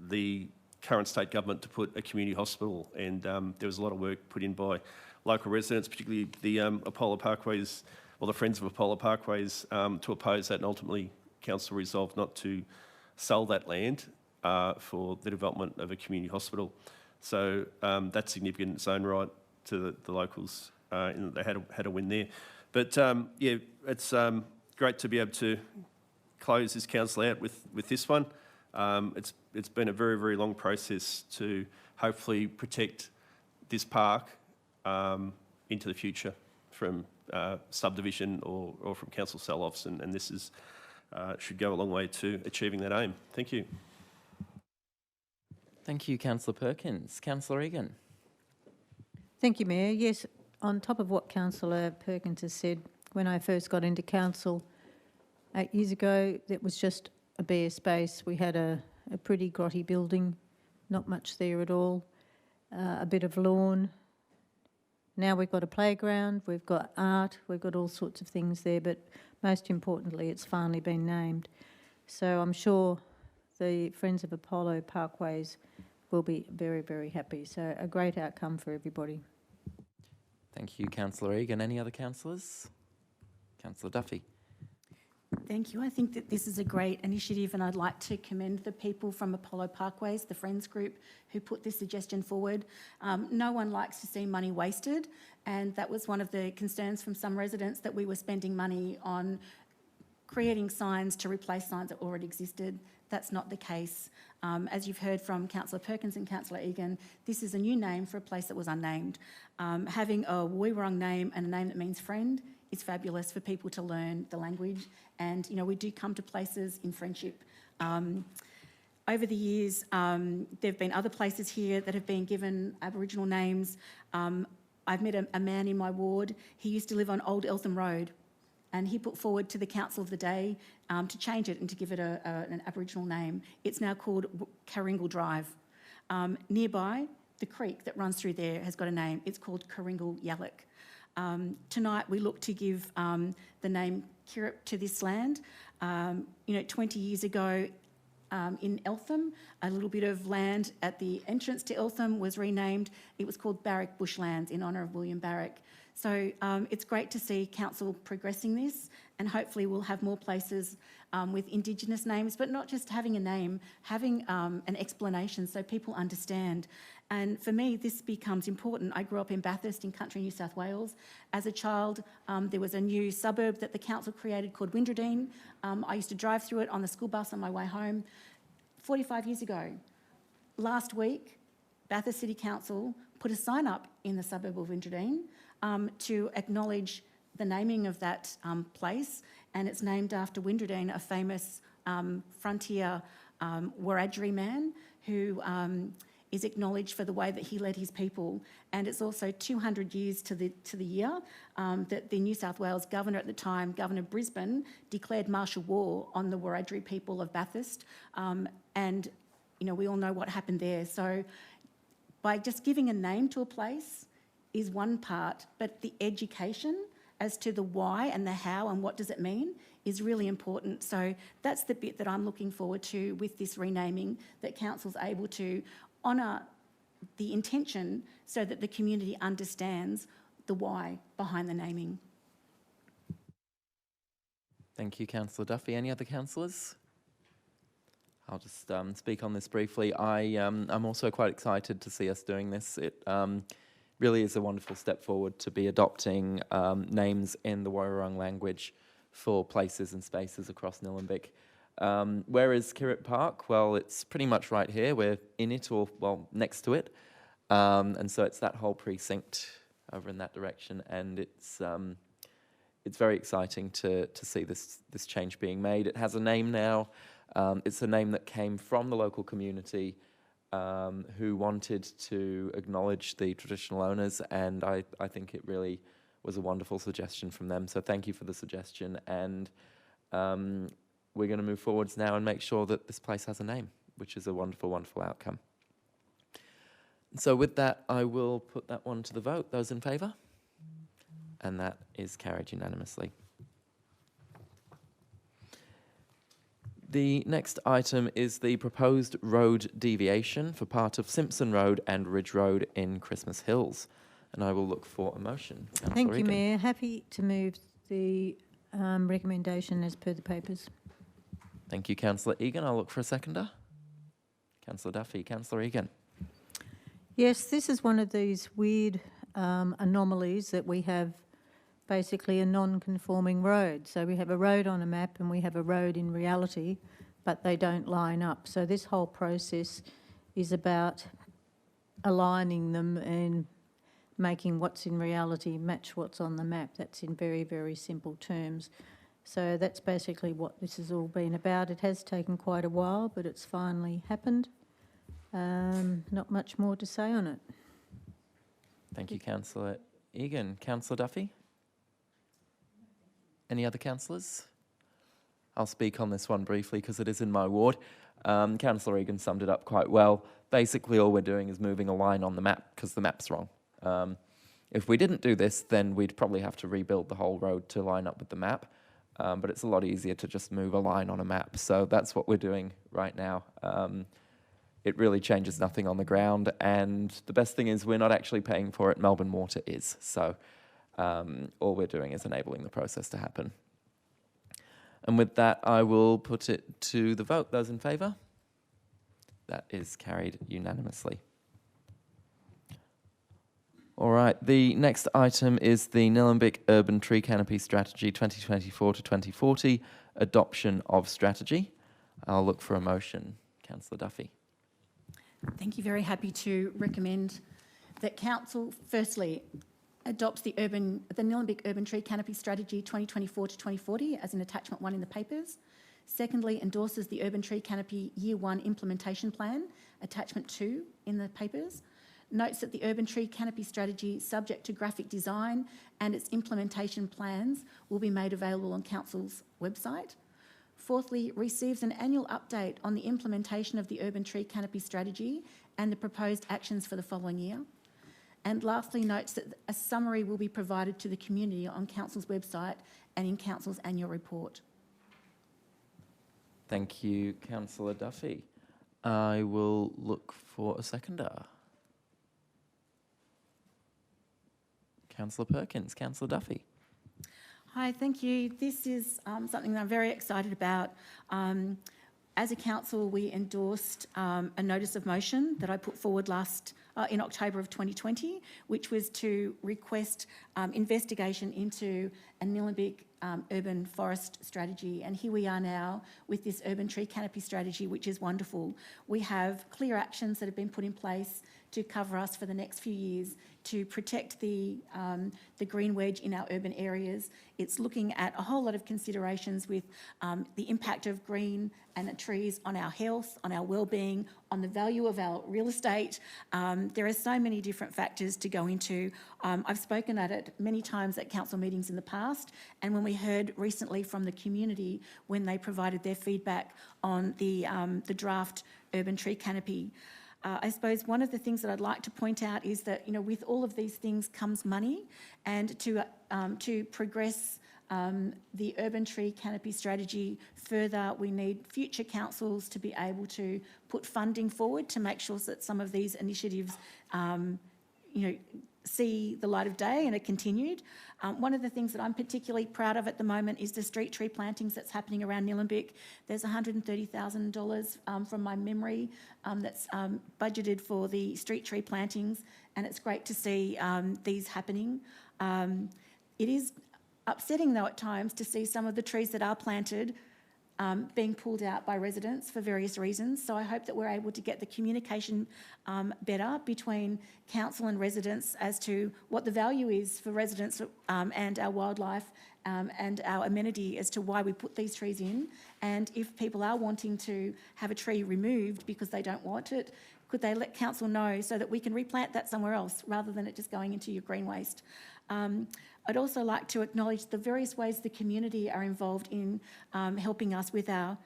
the current state government to put a community hospital, and there was a lot of work put in by local residents, particularly the Apollo Parkways, or the Friends of Apollo Parkways, to oppose that, and ultimately council resolved not to sell that land for the development of a community hospital. So that's significant in its own right to the locals, in that they had a win there. But yeah, it's great to be able to close this council out with this one. It's been a very, very long process to hopefully protect this park into the future from subdivision or from council sell-offs, and this is should go a long way to achieving that aim. Thank you. Thank you, Councillor Perkins. Councillor Egan. Thank you, Mayor. Yes, on top of what Councillor Perkins has said, when I first got into council 8 years ago, it was just a bare space. We had a pretty grotty building, not much there at all, a bit of lawn. Now we've got a playground, we've got art, we've got all sorts of things there, but most importantly, it's finally been named. So I'm sure the Friends of Apollo Parkways will be very, very happy. So a great outcome for everybody. Thank you, Councillor Egan. Any other councillors? Councillor Duffy. Thank you. I think that this is a great initiative, and I'd like to commend the people from Apollo Parkways, the Friends Group, who put this suggestion forward. No one likes to see money wasted, and that was one of the concerns from some residents, that we were spending money on creating signs to replace signs that already existed. That's not the case. As you've heard from Councillor Perkins and Councillor Egan, this is a new name for a place that was unnamed. Having a Woiwurrung name and a name that means friend is fabulous for people to learn the language. And, you know, we do come to places in friendship. Over the years, there have been other places here that have been given Aboriginal names. I've met a man in my ward. He used to live on Old Eltham Road, and he put forward to the council of the day to change it and to give it an Aboriginal name. It's now called Karingal Drive. Nearby, the creek that runs through there has got a name. It's called Karingal Yallock. Tonight we look to give the name Kirrip to this land. 20 years ago in Eltham, a little bit of land at the entrance to Eltham was renamed. It was called Barrack Bushlands in honour of William Barrack. So it's great to see council progressing this, and hopefully we'll have more places with Indigenous names, but not just having a name, having an explanation so people understand. And for me, this becomes important. I grew up in Bathurst in country New South Wales. As a child, there was a new suburb that the council created called Windradine. I used to drive through it on the school bus on my way home 45 years ago. Last week, Bathurst City Council put a sign up in the suburb of Windradine to acknowledge the naming of that place, and it's named after Windradine, a famous frontier Wiradjuri man who is acknowledged for the way that he led his people. And it's also 200 years to the year that the New South Wales governor at the time, Governor Brisbane, declared martial war on the Wiradjuri people of Bathurst. And, you know, we all know what happened there. So by just giving a name to a place is one part, but the education as to the why and the how and what does it mean is really important. So that's the bit that I'm looking forward to with this renaming, that council's able to honour the intention so that the community understands the why behind the naming. Thank you, Councillor Duffy. Any other councillors? I'll just speak on this briefly. I'm also quite excited to see us doing this. It really is a wonderful step forward to be adopting names in the Woiwurrung language for places and spaces across Nillumbik. Where is Kirrip Park? Well, it's pretty much right here. We're in it, or, well, next to it. And so it's that whole precinct over in that direction. And it's very exciting to see this change being made. It has a name now. It's a name that came from the local community who wanted to acknowledge the traditional owners, and I think it really was a wonderful suggestion from them. So thank you for the suggestion, and we're going to move forwards now and make sure that this place has a name, which is a wonderful, wonderful outcome. So with that, I will put that one to the vote. Those in favour? And that is carried unanimously. The next item is the proposed road deviation for part of Simpson Road and Ridge Road in Christmas Hills. And I will look for a motion. Councillor Thank you, Egan. Mayor. Happy to move the recommendation as per the papers. Thank you, Councillor Egan. I'll look for a seconder. Councillor Duffy. Councillor Egan. Yes, this is one of these weird anomalies that we have, basically a non-conforming road. So we have a road on a map and we have a road in reality, but they don't line up. So this whole process is about aligning them and making what's in reality match what's on the map. That's in very, very simple terms. So that's basically what this has all been about. It has taken quite a while, but it's finally happened. Not much more to say on it. Thank you, Councillor Egan. Councillor Duffy? Any other councillors? I'll speak on this one briefly because it is in my ward. Councillor Egan summed it up quite well. Basically, all we're doing is moving a line on the map because the map's wrong. If we didn't do this, then we'd probably have to rebuild the whole road to line up with the map. but it's a lot easier to just move a line on a map. So that's what we're doing right now. It really changes nothing on the ground, and the best thing is we're not actually paying for it. Melbourne Water is. So all we're doing is enabling the process to happen. And with that, I will put it to the vote. Those in favour? That is carried unanimously. All right, the next item is the Nillumbik Urban Tree Canopy Strategy 2024 to 2040, adoption of strategy. I'll look for a motion. Councillor Duffy. Thank you. Very happy to recommend that Council firstly adopts the Nillumbik Urban Tree Canopy Strategy 2024 to 2040 as an attachment 1 in the papers. Secondly, endorses the Urban Tree Canopy Year 1 Implementation Plan, attachment 2 in the papers. Notes that the Urban Tree Canopy Strategy, subject to graphic design and its implementation plans, will be made available on Council's website. Fourthly, receives an annual update on the implementation of the Urban Tree Canopy Strategy and the proposed actions for the following year. And lastly, notes that a summary will be provided to the community on Council's website and in Council's annual report. Thank you, Councillor Duffy. I will look for a seconder. Councillor Perkins. Councillor Duffy. Hi, thank you. This is something that I'm very excited about. As a council, we endorsed a notice of motion that I put forward in October of 2020, which was to request investigation into a Nillumbik urban forest strategy. And here we are now with this urban tree canopy strategy, which is wonderful. We have clear actions that have been put in place to cover us for the next few years to protect the green wedge in our urban areas. It's looking at a whole lot of considerations with the impact of green and trees on our health, on our well-being, on the value of our real estate. There are so many different factors to go into. I've spoken at it many times at council meetings in the past, and when we heard recently from the community when they provided their feedback on the draft urban tree canopy. I suppose one of the things that I'd like to point out is that, you know, with all of these things comes money, and to progress the urban tree canopy strategy further, we need future councils to be able to put funding forward to make sure that some of these initiatives, see the light of day and are continued. One of the things that I'm particularly proud of at the moment is the street tree plantings that's happening around Nillumbik. There's $130,000 from my memory that's budgeted for the street tree plantings, and it's great to see these happening. It is upsetting though at times to see some of the trees that are planted being pulled out by residents for various reasons. So I hope that we're able to get the communication better between council and residents as to what the value is for residents and our wildlife and our amenity as to why we put these trees in. And if people are wanting to have a tree removed because they don't want it, could they let council know so that we can replant that somewhere else rather than it just going into your green waste? I'd also like to acknowledge the various ways the community are involved in helping us with our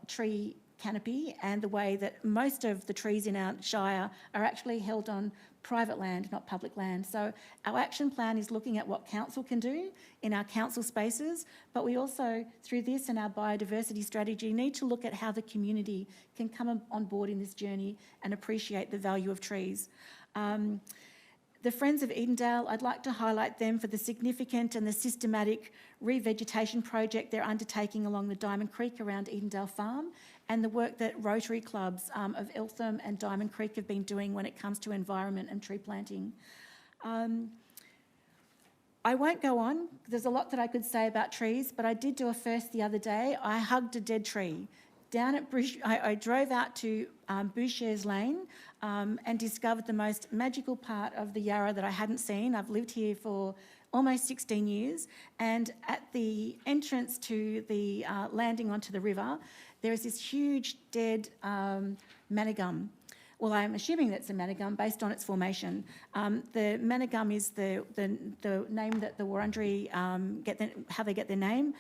tree canopy, and the way that most of the trees in our shire are actually held on private land, not public land. So our action plan is looking at what council can do in our council spaces, but we also, through this and our biodiversity strategy, need to look at how the community can come on board in this journey and appreciate the value of trees. The Friends of Edendale, I'd like to highlight them for the significant and the systematic revegetation project they're undertaking along the Diamond Creek around Edendale Farm, and the work that Rotary Clubs of Eltham and Diamond Creek have been doing when it comes to environment and tree planting. I won't go on. There's a lot that I could say about trees, but I did do a first the other day. I hugged a dead tree. Down at I drove out to Boucher's Lane and discovered the most magical part of the Yarra that I hadn't seen. I've lived here for almost 16 years, and at the entrance to the landing onto the river, there is this huge dead manigum. Well, I'm assuming that's a manigum based on its formation. The manigum is the name that the Wurundjeri how they get their name.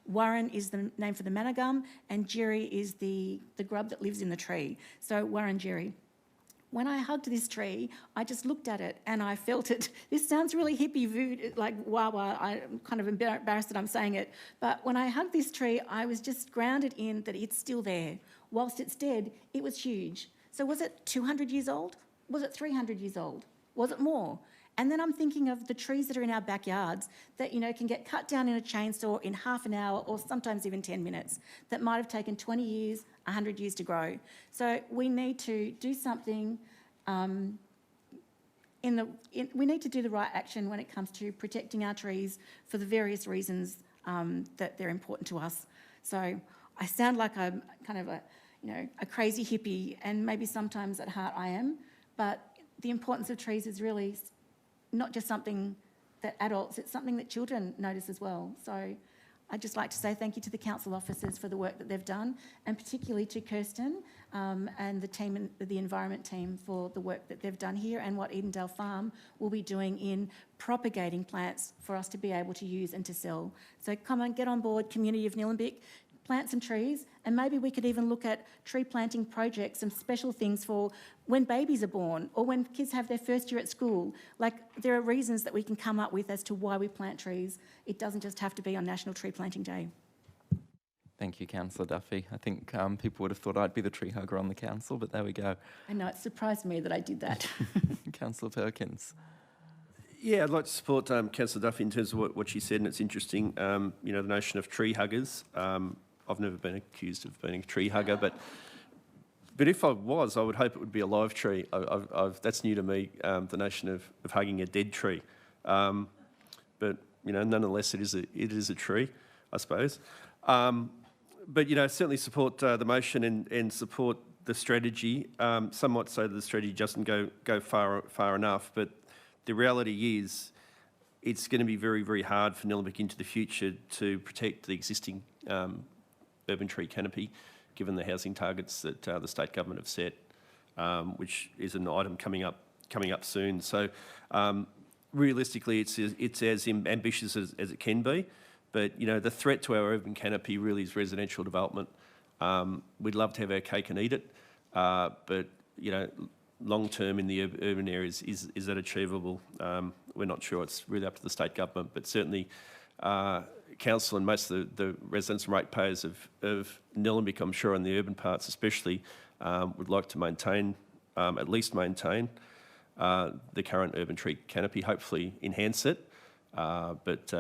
Warren is the name for the manigum, and Jerry is the grub that lives in the tree. So Wurundjeri. when I hugged this tree, I just looked at it and I felt it. This sounds really hippie, like wah-wah. I'm kind of embarrassed that I'm saying it. But when I hugged this tree, I was just grounded in that it's still there. Whilst it's dead, it was huge. So was it 200 years old? Was it 300 years old? Was it more? And then I'm thinking of the trees that are in our backyards that, you know, can get cut down in a chainsaw in half an hour or sometimes even 10 minutes that might have taken 20 years, 100 years to grow. So we need to do something we need to do the right action when it comes to protecting our trees for the various reasons that they're important to us. So I sound like I'm kind of a crazy hippie, and maybe sometimes at heart I am, but the importance of trees is really not just something that adults, it's something that children notice as well. So I'd just like to say thank you to the council officers for the work that they've done, and particularly to Kirsten and the team, the environment team, for the work that they've done here and what Edendale Farm will be doing in propagating plants for us to be able to use and to sell. So come on, get on board, community of Nillumbik, plant some trees, and maybe we could even look at tree planting projects, some special things for when babies are born or when kids have their first year at school. Like, there are reasons that we can come up with as to why we plant trees. It doesn't just have to be on National Tree Planting Day. Thank you, Councillor Duffy. I think people would have thought I'd be the tree hugger on the council, but there we go. I know, it surprised me that I did that. Councillor Perkins. Yeah, I'd like to support Councillor Duffy in terms of what she said, and it's interesting, you know, the notion of tree huggers. I've never been accused of being a tree hugger, but if I was, I would hope it would be a live tree. That's new to me, the notion of hugging a dead tree. But you know, nonetheless, it is a tree, I suppose. But you know, certainly support the motion and support the strategy. Somewhat so that the strategy doesn't go far enough. But the reality is, it's going to be very, very hard for Nillumbik into the future to protect the existing urban tree canopy, given the housing targets that the state government have set, which is an item coming up soon. So realistically, it's as ambitious as it can be. But you know, the threat to our urban canopy really is residential development. We'd love to have our cake and eat it, but you know, long term in the urban areas, is that achievable? We're not sure. It's really up to the state government, but certainly council and most of the residents and ratepayers of Nillumbik, I'm sure, in the urban parts especially, would like to maintain, at least maintain, the current urban tree canopy, hopefully enhance it, but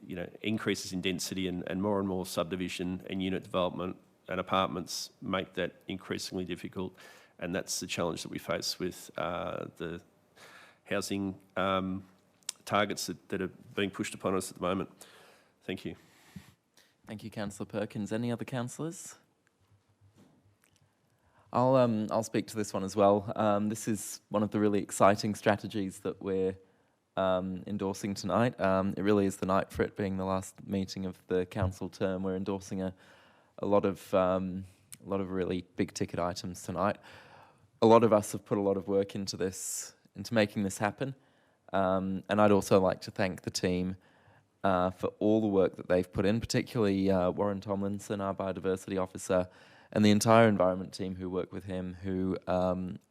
you know, increases in density and more subdivision and unit development and apartments make that increasingly difficult, and that's the challenge that we face with the housing targets that are being pushed upon us at the moment. Thank you. Thank you, Councillor Perkins. Any other councillors? I'll speak to this one as well. This is one of the really exciting strategies that we're endorsing tonight. It really is the night for it being the last meeting of the council term. We're endorsing a lot of really big ticket items tonight. A lot of us have put a lot of work into this, into making this happen. And I'd also like to thank the team for all the work that they've put in, particularly Warren Tomlinson, our biodiversity officer, and the entire environment team who work with him, who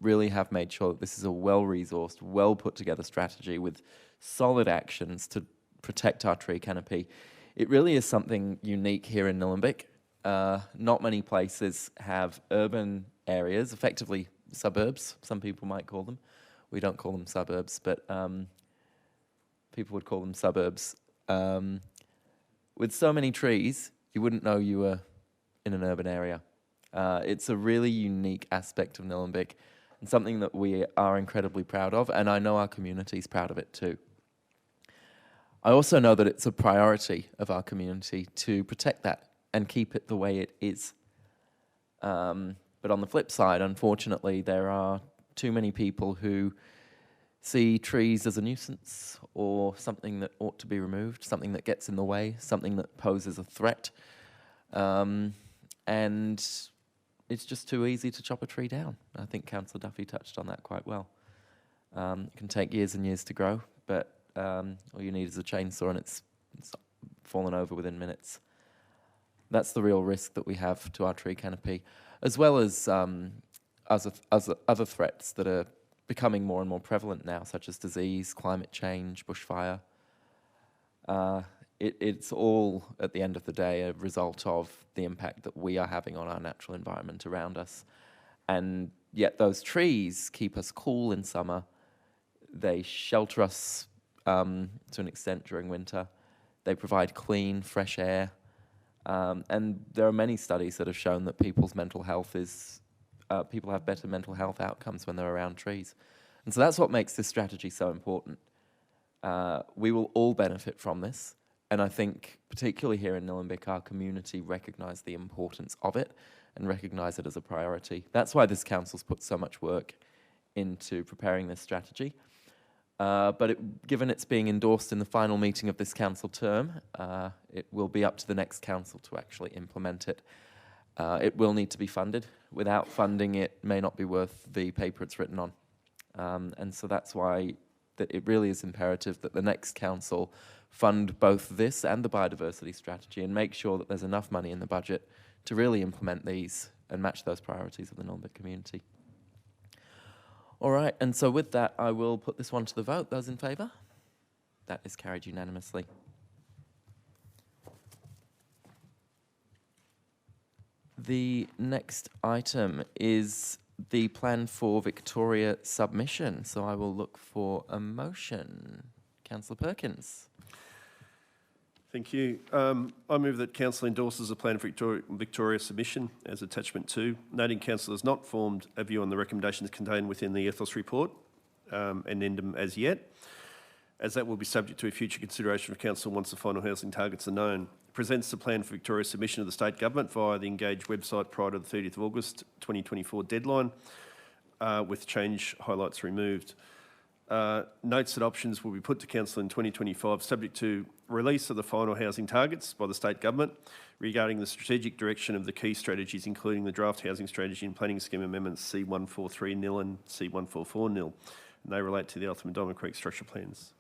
really have made sure that this is a well-resourced, well-put-together strategy with solid actions to protect our tree canopy. It really is something unique here in Nillumbik. Not many places have urban areas, effectively suburbs, some people might call them. We don't call them suburbs, but people would call them suburbs. With so many trees, you wouldn't know you were in an urban area. It's a really unique aspect of Nillumbik and something that we are incredibly proud of, and I know our community is proud of it too. I also know that it's a priority of our community to protect that and keep it the way it is. But on the flip side, unfortunately, there are too many people who see trees as a nuisance or something that ought to be removed, something that gets in the way, something that poses a threat. And it's just too easy to chop a tree down. I think Councillor Duffy touched on that quite well. It can take years and years to grow, but all you need is a chainsaw and it's fallen over within minutes. That's the real risk that we have to our tree canopy, as well as other threats that are becoming more and more prevalent now, such as disease, climate change, bushfire. It's all, at the end of the day, a result of the impact that we are having on our natural environment around us. And yet those trees keep us cool in summer. They shelter us to an extent during winter. They provide clean, fresh air. And there are many studies that have shown that people's mental health people have better mental health outcomes when they're around trees. And so that's what makes this strategy so important. We will all benefit from this. And I think, particularly here in Nillumbik, our community recognise the importance of it and recognise it as a priority. That's why this council's put so much work into preparing this strategy. But given it's being endorsed in the final meeting of this council term, it will be up to the next council to actually implement it. It will need to be funded. Without funding, it may not be worth the paper it's written on. And so that's why it really is imperative that the next council fund both this and the biodiversity strategy and make sure that there's enough money in the budget to really implement these and match those priorities of the Nillumbik community. All right, and so with that, I will put this one to the vote. Those in favour? That is carried unanimously. The next item is the plan for Victoria submission. So I will look for a motion. Councillor Perkins. Thank you. I move that Council endorses a plan for Victoria submission as attachment 2, noting Council has not formed a view on the recommendations contained within the ethos report, addendum as yet, as that will be subject to a future consideration of Council once the final housing targets are known. It presents the plan for Victoria submission to the State Government via the Engage website prior to the 30th of August 2024 deadline, with change highlights removed. Notes that options will be put to Council in 2025 subject to release of the final housing targets by the State Government regarding the strategic direction of the key strategies, including the draft housing strategy and planning scheme amendments C143 nil and C144 nil. And they relate to the Eltham and Diamond Creek structure plans.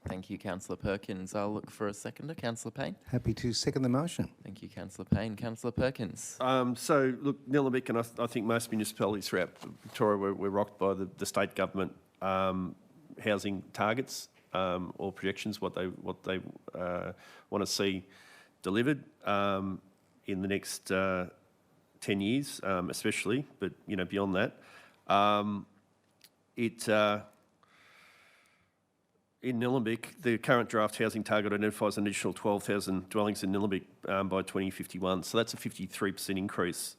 Thank you, Councillor Perkins. I'll look for a seconder. Councillor Payne. Happy to second the motion. Thank you, Councillor Payne. Councillor Perkins. So, look, Nillumbik and I think most municipalities throughout Victoria were rocked by the State Government housing targets or projections, what they want to see delivered in the next 10 years, especially, but beyond that. In Nillumbik, the current draft housing target identifies an additional 12,000 dwellings in Nillumbik by 2051, so that's a 53% increase,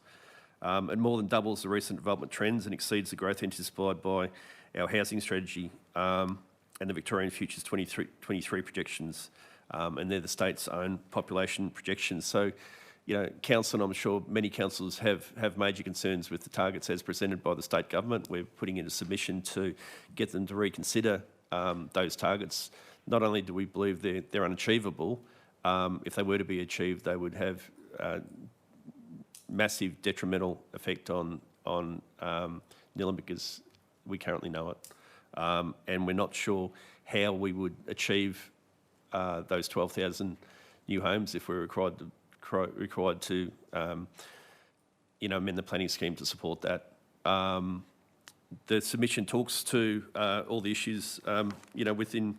and more than doubles the recent development trends and exceeds the growth anticipated by our housing strategy and the Victorian Futures 23 projections, and they're the state's own population projections. So, Council, and I'm sure many councils have major concerns with the targets as presented by the State Government. We're putting in a submission to get them to reconsider those targets. Not only do we believe they're unachievable, if they were to be achieved, they would have massive detrimental effect on Nillumbik as we currently know it. And we're not sure how we would achieve those 12,000 new homes if we're required to amend the planning scheme to support that. The submission talks to all the issues, within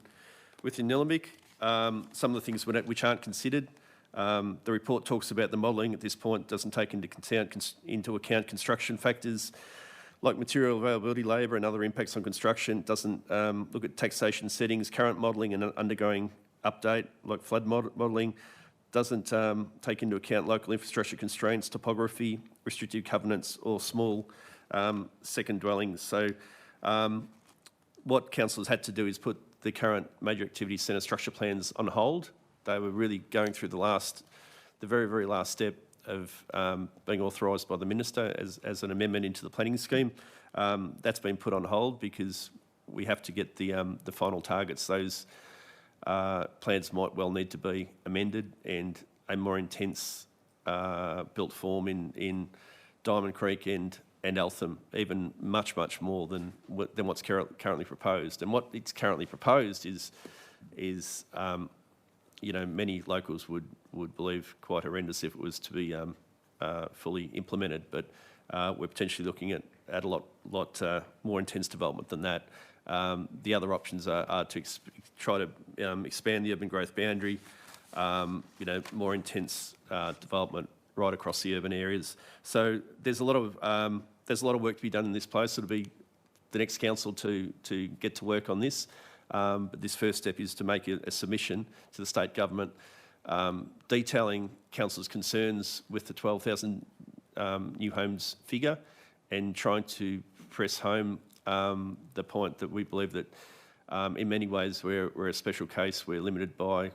Nillumbik. Some of the things which aren't considered. The report talks about the modelling at this point doesn't take into account construction factors like material availability, labour and other impacts on construction. It doesn't look at taxation settings, current modelling and undergoing update like flood modelling. Doesn't take into account local infrastructure constraints, topography, restrictive covenants or small second dwellings. So what councils had to do is put the current major activity centre structure plans on hold. They were really going through the very, very last step of being authorised by the Minister as an amendment into the planning scheme. That's been put on hold because we have to get the final targets. Those plans might well need to be amended and a more intense built form in Diamond Creek and Eltham, even much more than what's currently proposed. And what it's currently proposed is many locals would believe quite horrendous if it was to be fully implemented. But we're potentially looking at add a lot more intense development than that. The other options are to try to expand the urban growth boundary, more intense development right across the urban areas. So there's a lot of work to be done in this place. It'll be the next council to get to work on this. But this first step is to make a submission to the state government detailing council's concerns with the 12,000 new homes figure and trying to press home the point that we believe that in many ways we're a special case. We're limited by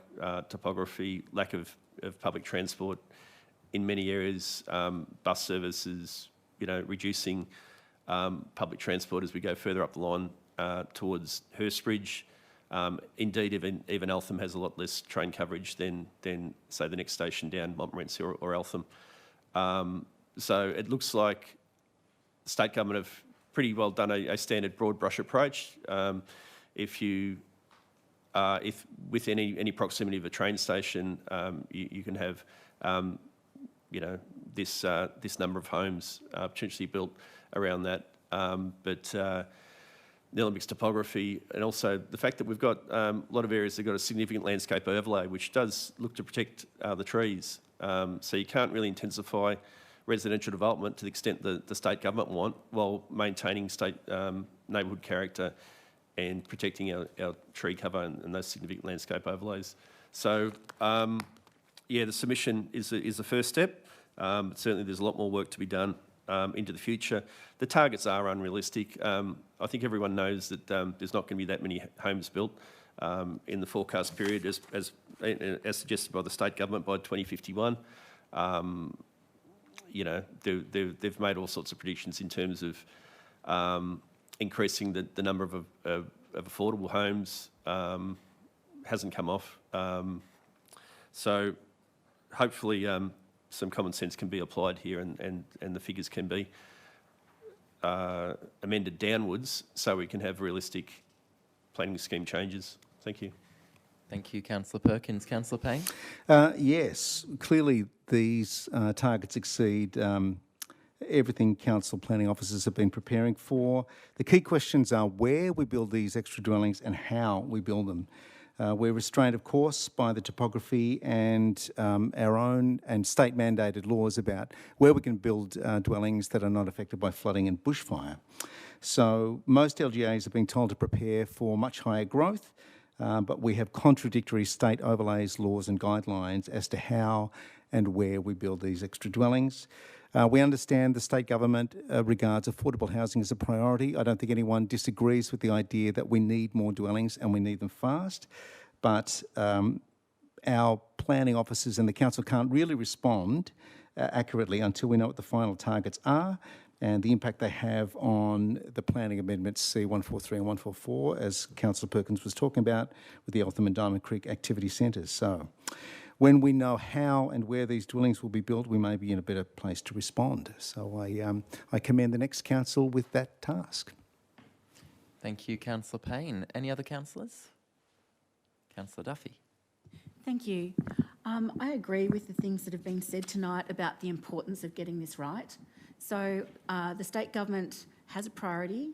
topography, lack of public transport in many areas, bus services, reducing public transport as we go further up the line towards Hurstbridge. Indeed, even Eltham has a lot less train coverage than say the next station down, Montmorency or Eltham. So it looks like the state government have pretty well done a standard broad brush approach. If with any proximity of a train station, you can have this number of homes potentially built around that. But Nillumbik's topography and also the fact that we've got a lot of areas that have got a significant landscape overlay, which does look to protect the trees. So you can't really intensify residential development to the extent that the state government want, while maintaining state neighbourhood character and protecting our tree cover and those significant landscape overlays. So, the submission is the first step. But certainly there's a lot more work to be done into the future. The targets are unrealistic. I think everyone knows that there's not going to be that many homes built in the forecast period as suggested by the state government by 2051. They've made all sorts of predictions in terms of increasing the number of affordable homes. Hasn't come off. So hopefully some common sense can be applied here and the figures can be amended downwards so we can have realistic planning scheme changes. Thank you. Thank you, Councillor Perkins. Councillor Payne? Yes, clearly these targets exceed everything council planning officers have been preparing for. The key questions are where we build these extra dwellings and how we build them. We're restrained, of course, by the topography and our own and state-mandated laws about where we can build dwellings that are not affected by flooding and bushfire. So most LGAs have been told to prepare for much higher growth, but we have contradictory state overlays, laws and guidelines as to how and where we build these extra dwellings. We understand the state government regards affordable housing as a priority. I don't think anyone disagrees with the idea that we need more dwellings and we need them fast, but our planning officers and the council can't really respond accurately until we know what the final targets are and the impact they have on the planning amendments C143 and 144, as Councillor Perkins was talking about, with the Eltham and Diamond Creek activity centres. So when we know how and where these dwellings will be built, we may be in a better place to respond. So I commend the next council with that task. Thank you, Councillor Payne. Any other councillors? Councillor Duffy. Thank you. I agree with the things that have been said tonight about the importance of getting this right. So the state government has a priority.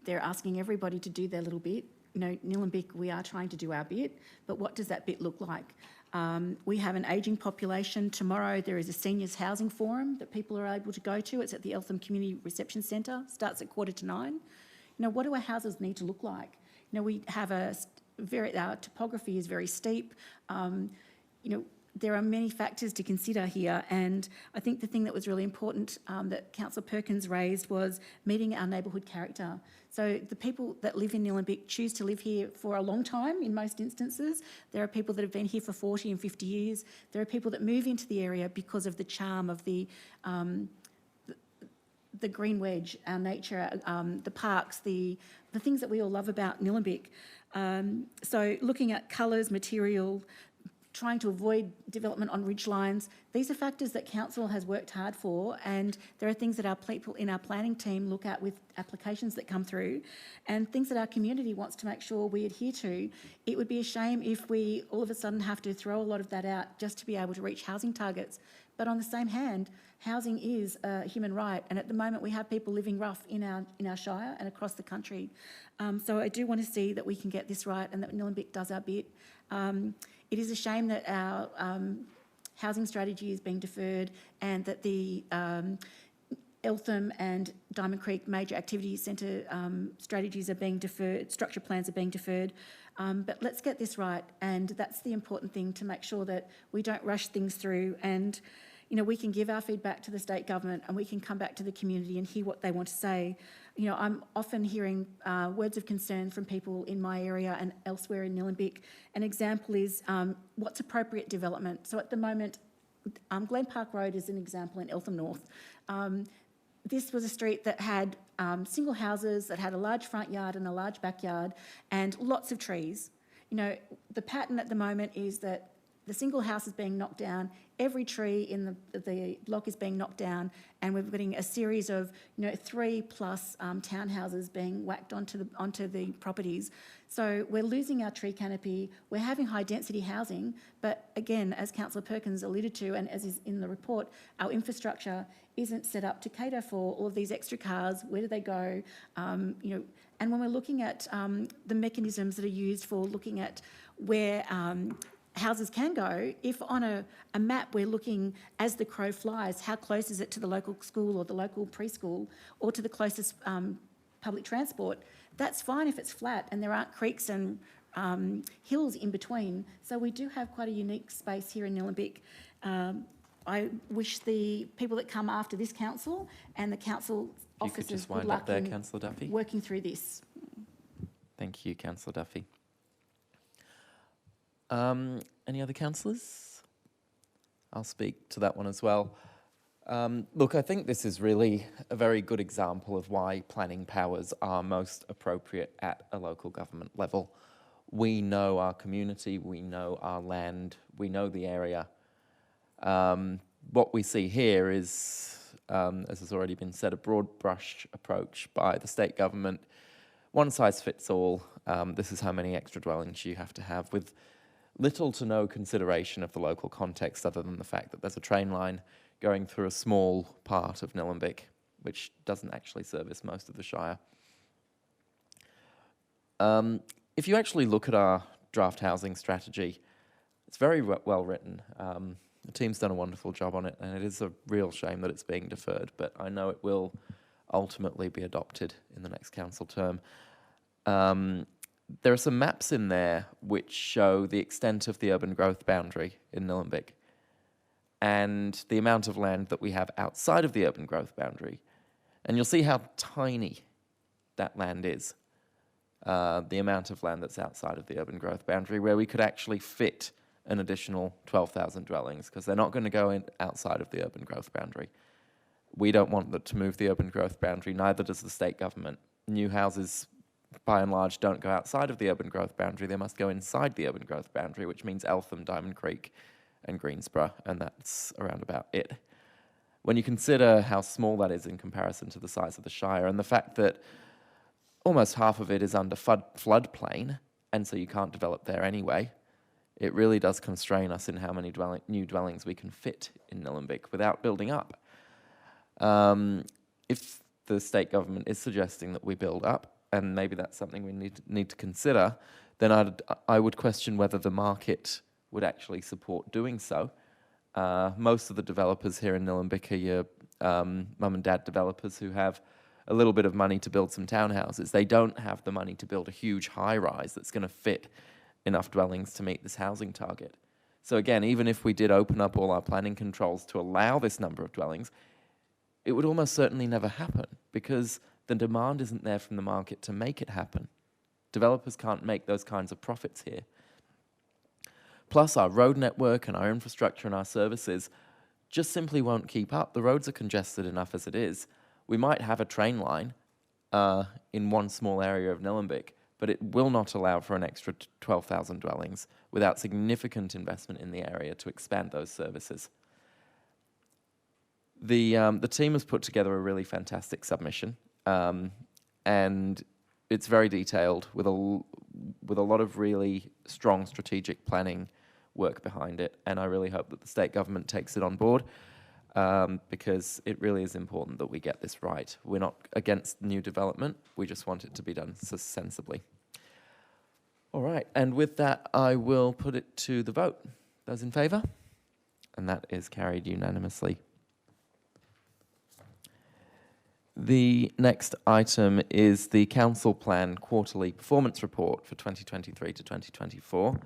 They're asking everybody to do their little bit. Nillumbik, we are trying to do our bit, but what does that bit look like? We have an ageing population. Tomorrow there is a seniors housing forum that people are able to go to. It's at the Eltham Community Reception Centre. Starts at 9:15. What do our houses need to look like? We have our topography is very steep. There are many factors to consider here, and I think the thing that was really important that Councillor Perkins raised was meeting our neighbourhood character. So the people that live in Nillumbik choose to live here for a long time in most instances. There are people that have been here for 40 and 50 years. There are people that move into the area because of the charm of the green wedge, our nature, the parks, the things that we all love about Nillumbik. So looking at colours, material, trying to avoid development on ridge lines. These are factors that council has worked hard for, and there are things that our people in our planning team look at with applications that come through and things that our community wants to make sure we adhere to. It would be a shame if we all of a sudden have to throw a lot of that out just to be able to reach housing targets. But on the same hand, housing is a human right, and at the moment we have people living rough in our shire and across the country. So I do want to see that we can get this right and that Nillumbik does our bit. It is a shame that our housing strategy is being deferred and that the Eltham and Diamond Creek major activity centre strategies are being deferred, structure plans are being deferred. But let's get this right, and that's the important thing, to make sure that we don't rush things through, and we can give our feedback to the state government and we can come back to the community and hear what they want to say. I'm often hearing words of concern from people in my area and elsewhere in Nillumbik. An example is what's appropriate development. So at the moment, Glen Park Road is an example in Eltham North. This was a street that had single houses, that had a large front yard and a large backyard and lots of trees. The pattern at the moment is that the single house is being knocked down, every tree in the block is being knocked down, and we're getting a series of 3+ townhouses being whacked onto the properties. So we're losing our tree canopy, we're having high density housing, but again, as Councillor Perkins alluded to, and as is in the report, our infrastructure isn't set up to cater for all of these extra cars. Where do they go? And when we're looking at the mechanisms that are used for looking at where houses can go, if on a map we're looking as the crow flies, how close is it to the local school or the local preschool or to the closest public transport, that's fine if it's flat and there aren't creeks and hills in between. So we do have quite a unique space here in Nillumbik. I wish the people that come after this council and the council If you could officers just good wind luck up there, in Councillor Duffy. working through this. Thank you, Councillor Duffy. Any other councillors? I'll speak to that one as well. Look, I think this is really a very good example of why planning powers are most appropriate at a local government level. We know our community, we know our land, we know the area. What we see here is, as has already been said, a broad brush approach by the state government. One size fits all. This is how many extra dwellings you have to have, with little to no consideration of the local context other than the fact that there's a train line going through a small part of Nillumbik, which doesn't actually service most of the Shire. If you actually look at our draft housing strategy, it's very well written. The team's done a wonderful job on it, and it is a real shame that it's being deferred, but I know it will ultimately be adopted in the next council term. There are some maps in there which show the extent of the urban growth boundary in Nillumbik and the amount of land that we have outside of the urban growth boundary. And you'll see how tiny that land is, the amount of land that's outside of the urban growth boundary, where we could actually fit an additional 12,000 dwellings, because they're not going to go in outside of the urban growth boundary. We don't want them to move the urban growth boundary, neither does the state government. New houses, by and large, don't go outside of the urban growth boundary. They must go inside the urban growth boundary, which means Eltham, Diamond Creek and Greensborough, and that's around about it. When you consider how small that is in comparison to the size of the Shire, and the fact that almost half of it is under floodplain, and so you can't develop there anyway, it really does constrain us in how many new dwellings we can fit in Nillumbik without building up. If the state government is suggesting that we build up, and maybe that's something we need to consider, then I would question whether the market would actually support doing so. Most of the developers here in Nillumbik are your mum and dad developers who have a little bit of money to build some townhouses. They don't have the money to build a huge high-rise that's going to fit enough dwellings to meet this housing target. So again, even if we did open up all our planning controls to allow this number of dwellings, it would almost certainly never happen, because the demand isn't there from the market to make it happen. Developers can't make those kinds of profits here. Plus, our road network and our infrastructure and our services just simply won't keep up. The roads are congested enough as it is. We might have a train line in one small area of Nillumbik, but it will not allow for an extra 12,000 dwellings without significant investment in the area to expand those services. The team has put together a really fantastic submission, and it's very detailed with a lot of really strong strategic planning work behind it, and I really hope that the state government takes it on board, because it really is important that we get this right. We're not against new development, we just want it to be done sensibly. All right, and with that, I will put it to the vote. Those in favour? And that is carried unanimously. The next item is the Council Plan Quarterly Performance Report for 2023 to 2024,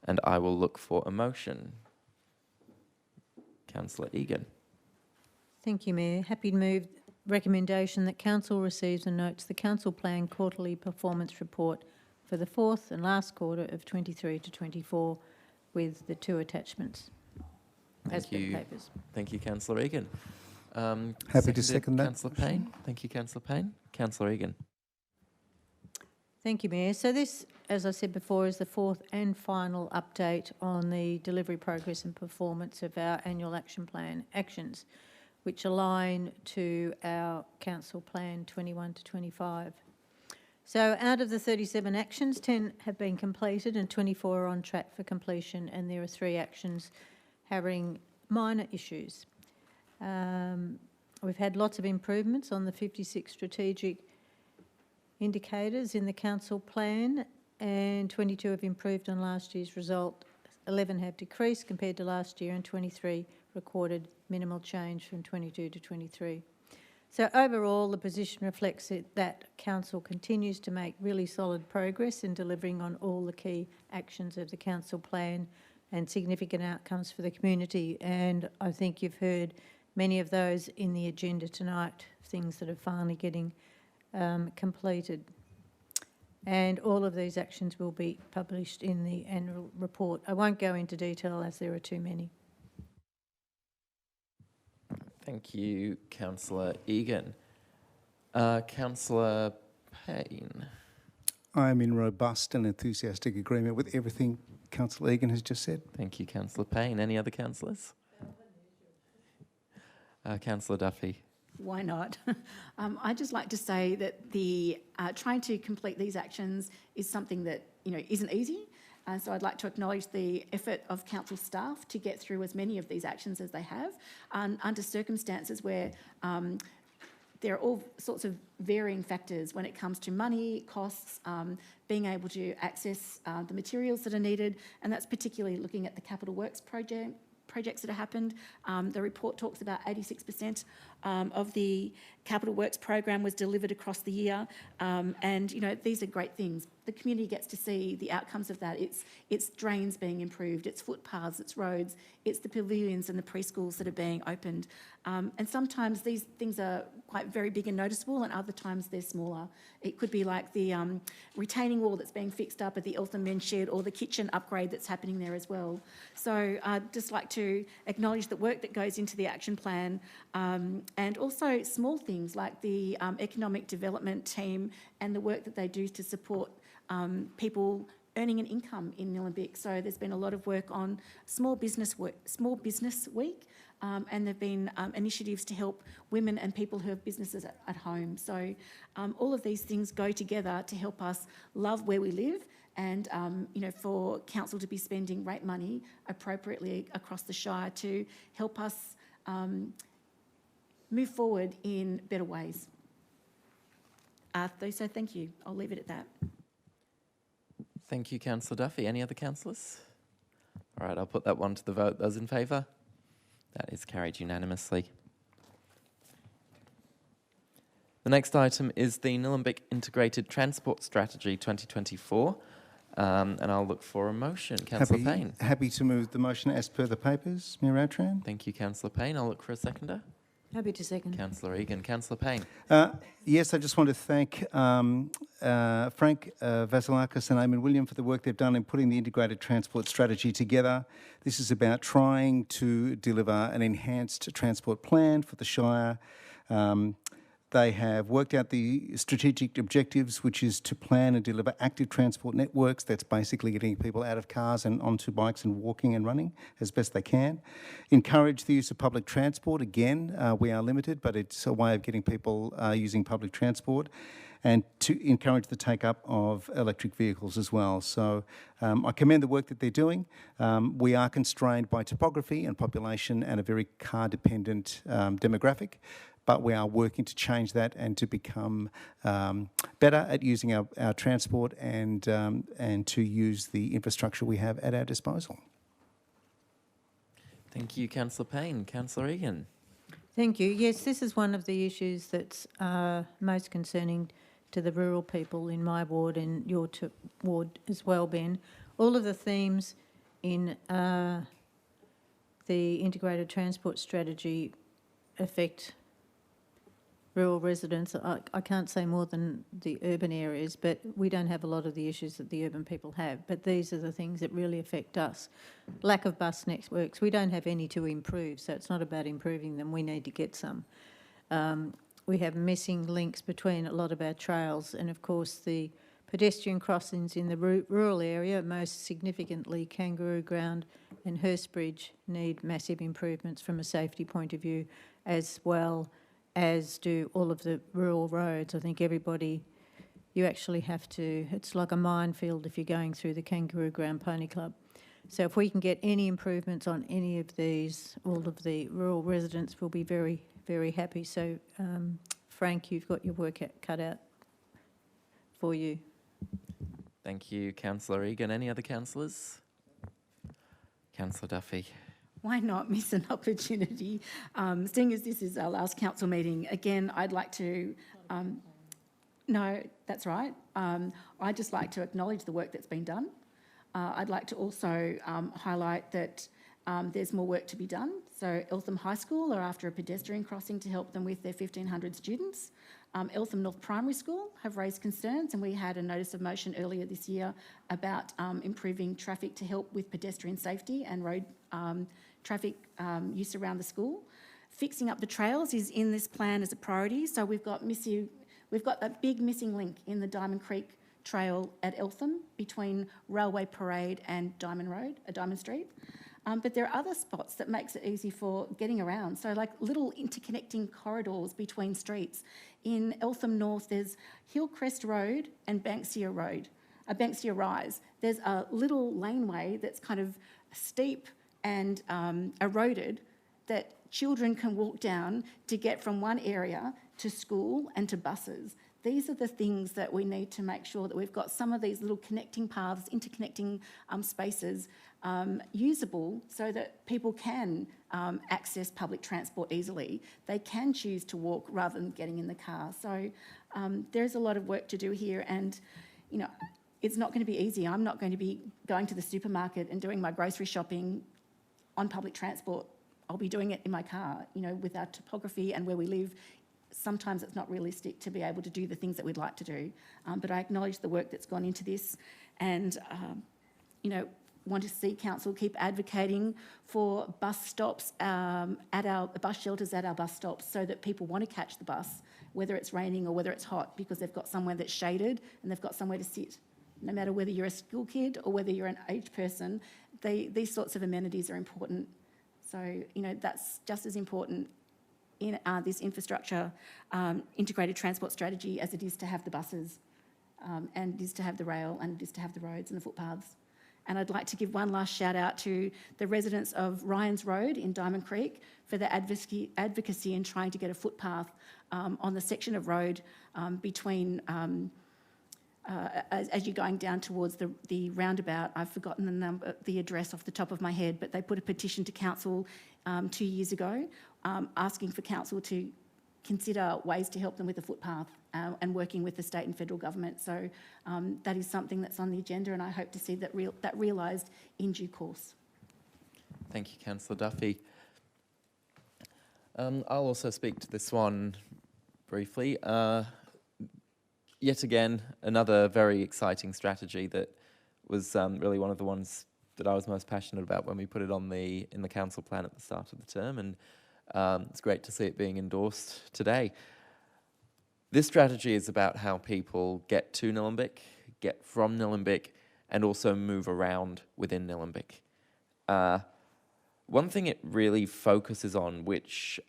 and I will look for a motion. Councillor Egan. Thank you, Mayor. Happy to move recommendation that Council receives and notes the Council Plan Quarterly Performance Report for the fourth and last quarter of 23 to 24 with the 2 attachments. As per the papers. Thank you, Councillor Egan. Happy to second that. Councillor Payne. Thank you, Councillor Payne. Councillor Egan. Thank you, Mayor. So this, as I said before, is the 4th and final update on the delivery, progress and performance of our annual action plan actions, which align to our Council Plan 21 to 25. So out of the 37 actions, 10 have been completed and 24 are on track for completion, and there are 3 actions having minor issues. We've had lots of improvements on the 56 strategic indicators in the council plan, and 22 have improved on last year's result. 11 have decreased compared to last year, and 23 recorded minimal change from 22 to 23. So overall, the position reflects that council continues to make really solid progress in delivering on all the key actions of the council plan and significant outcomes for the community. And I think you've heard many of those in the agenda tonight, things that are finally getting completed. And all of these actions will be published in the annual report. I won't go into detail as there are too many. Thank you, Councillor Egan. Councillor Payne. I am in robust and enthusiastic agreement with everything Councillor Egan has just said. Thank you, Councillor Payne. Any other councillors? Councillor Duffy. Why not? I'd just like to say that the trying to complete these actions is something that isn't easy. So I'd like to acknowledge the effort of council staff to get through as many of these actions as they have, under circumstances where there are all sorts of varying factors when it comes to money, costs, being able to access the materials that are needed, and that's particularly looking at the capital works projects that have happened. The report talks about 86% of the capital works program was delivered across the year, and these are great things. The community gets to see the outcomes of that. It's drains being improved, it's footpaths, it's roads, it's the pavilions and the preschools that are being opened. And sometimes these things are quite very big and noticeable, and other times they're smaller. It could be like the retaining wall that's being fixed up at the Eltham Men's Shed, or the kitchen upgrade that's happening there as well. So I'd just like to acknowledge the work that goes into the action plan, and also small things like the economic development team and the work that they do to support people earning an income in Nillumbik. So there's been a lot of work on Small Business Week, and there've been initiatives to help women and people who have businesses at home. So all of these things go together to help us love where we live, and for council to be spending rate money appropriately across the Shire to help us move forward in better ways. So thank you. I'll leave it at that. Thank you, Councillor Duffy. Any other councillors? All right, I'll put that one to the vote. Those in favour? That is carried unanimously. The next item is the Nillumbik Integrated Transport Strategy 2024, and I'll look for a motion. Councillor Payne. Happy to move the motion as per the papers, Mayor Outram. Thank you, Councillor Payne. I'll look for a seconder. Happy to second. Councillor Egan. Councillor Payne. Yes, I just want to thank Frank Vasilakis and Eamon William for the work they've done in putting the integrated transport strategy together. This is about trying to deliver an enhanced transport plan for the Shire. They have worked out the strategic objectives, which is to plan and deliver active transport networks. That's basically getting people out of cars and onto bikes and walking and running as best they can. Encourage the use of public transport. Again, we are limited, but it's a way of getting people using public transport. and to encourage the take-up of electric vehicles as well. So I commend the work that they're doing. We are constrained by topography and population and a very car-dependent demographic, but we are working to change that and to become better at using our transport and to use the infrastructure we have at our disposal. Thank you, Councillor Payne. Councillor Egan. Thank you. Yes, this is one of the issues that's most concerning to the rural people in my ward and your ward as well, Ben. All of the themes in the integrated transport strategy affect rural residents. I can't say more than the urban areas, but we don't have a lot of the issues that the urban people have. But these are the things that really affect us. Lack of bus networks. We don't have any to improve, so it's not about improving them. We need to get some. We have missing links between a lot of our trails, and of course the pedestrian crossings in the rural area, most significantly Kangaroo Ground and Hurst Bridge, need massive improvements from a safety point of view, as well as do all of the rural roads. I think everybody, you actually have to, it's like a minefield if you're going through the Kangaroo Ground Pony Club. So if we can get any improvements on any of these, all of the rural residents will be very, very happy. So, Frank, you've got your work cut out for you. Thank you, Councillor Egan. Any other councillors? Councillor Duffy. Why not miss an opportunity? Seeing as this is our last council meeting, again, I'd like to... no, that's right. I'd just like to acknowledge the work that's been done. I'd like to also highlight that there's more work to be done. So Eltham High School are after a pedestrian crossing to help them with their 1,500 students. Eltham North Primary School have raised concerns, and we had a notice of motion earlier this year about improving traffic to help with pedestrian safety and road traffic use around the school. Fixing up the trails is in this plan as a priority. So we've got that big missing link in the Diamond Creek Trail at Eltham between Railway Parade and Diamond Street. But there are other spots that makes it easy for getting around. So like little interconnecting corridors between streets. In Eltham North, there's Hillcrest Road and Banksia Rise. There's a little laneway that's kind of steep and eroded that children can walk down to get from one area to school and to buses. These are the things that we need to make sure that we've got some of these little connecting paths, interconnecting spaces usable so that people can access public transport easily. They can choose to walk rather than getting in the car. So there's a lot of work to do here, and you know, it's not going to be easy. I'm not going to be going to the supermarket and doing my grocery shopping on public transport. I'll be doing it in my car. You know, with our topography and where we live, sometimes it's not realistic to be able to do the things that we'd like to do. But I acknowledge the work that's gone into this, and you know, want to see council keep advocating for bus stops at our bus shelters at our bus stops, so that people want to catch the bus, whether it's raining or whether it's hot, because they've got somewhere that's shaded and they've got somewhere to sit. No matter whether you're a school kid or whether you're an aged person, these sorts of amenities are important. So, you know, that's just as important in this infrastructure integrated transport strategy as it is to have the buses, and it is to have the rail, and it is to have the roads and the footpaths. And I'd like to give one last shout out to the residents of Ryan's Road in Diamond Creek for their advocacy in trying to get a footpath on the section of road between, as you're going down towards the roundabout. I've forgotten the address off the top of my head, but they put a petition to council 2 years ago asking for council to consider ways to help them with the footpath and working with the state and federal government. So that is something that's on the agenda, and I hope to see that realised in due course. Thank you, Councillor Duffy. I'll also speak to this one briefly. Yet again, another very exciting strategy that was really one of the ones that I was most passionate about when we put it on in the council plan at the start of the term, and it's great to see it being endorsed today. This strategy is about how people get to Nillumbik, get from Nillumbik, and also move around within Nillumbik. One thing it really focuses on, which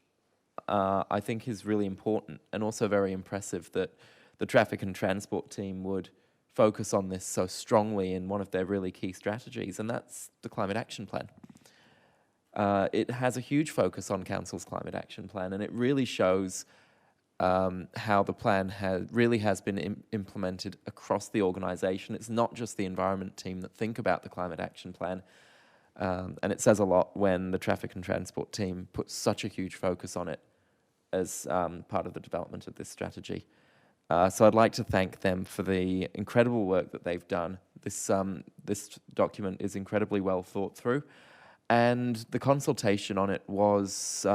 I think is really important and also very impressive, that the traffic and transport team would focus on this so strongly in one of their really key strategies, and that's the Climate Action Plan. It has a huge focus on Council's Climate Action Plan, and it really shows how the plan really has been implemented across the organisation. It's not just the environment team that think about the Climate Action Plan, and it says a lot when the traffic and transport team puts such a huge focus on it as part of the development of this strategy. So I'd like to thank them for the incredible work that they've done. This document is incredibly well thought through, and the consultation on it was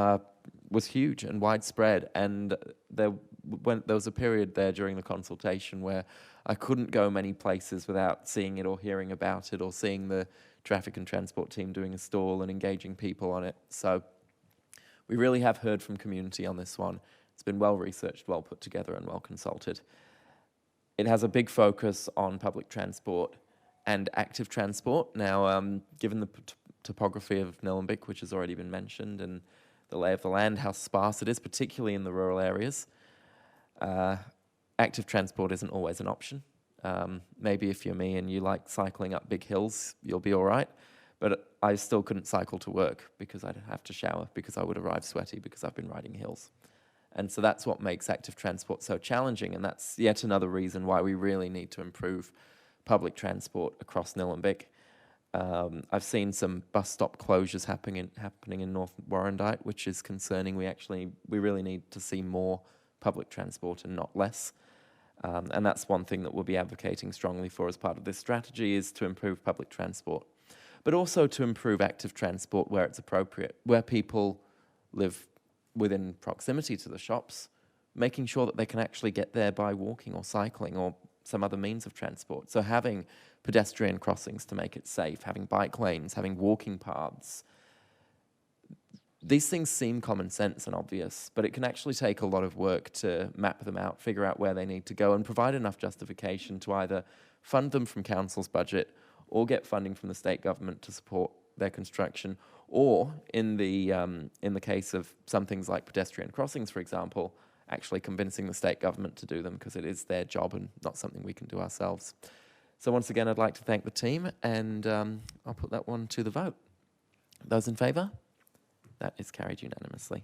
huge and widespread. And there was a period there during the consultation where I couldn't go many places without seeing it or hearing about it or seeing the traffic and transport team doing a stall and engaging people on it. So we really have heard from community on this one. It's been well researched, well put together, and well consulted. It has a big focus on public transport and active transport. Now, given the topography of Nillumbik, which has already been mentioned, and the lay of the land, how sparse it is, particularly in the rural areas, active transport isn't always an option. Maybe if you're me and you like cycling up big hills, you'll be all right. But I still couldn't cycle to work because I'd have to shower, because I would arrive sweaty because I've been riding hills. And so that's what makes active transport so challenging, and that's yet another reason why we really need to improve public transport across Nillumbik. I've seen some bus stop closures happening in North Warrandyte, which is concerning. We really need to see more public transport and not less. And that's one thing that we'll be advocating strongly for as part of this strategy, is to improve public transport, but also to improve active transport where it's appropriate, where people live within proximity to the shops, making sure that they can actually get there by walking or cycling or some other means of transport. So having pedestrian crossings to make it safe, having bike lanes, having walking paths. These things seem common sense and obvious, but it can actually take a lot of work to map them out, figure out where they need to go, and provide enough justification to either fund them from council's budget or get funding from the state government to support their construction, or in the case of some things like pedestrian crossings, for example, actually convincing the state government to do them because it is their job and not something we can do ourselves. So once again, I'd like to thank the team, and I'll put that one to the vote. Those in favour? That is carried unanimously.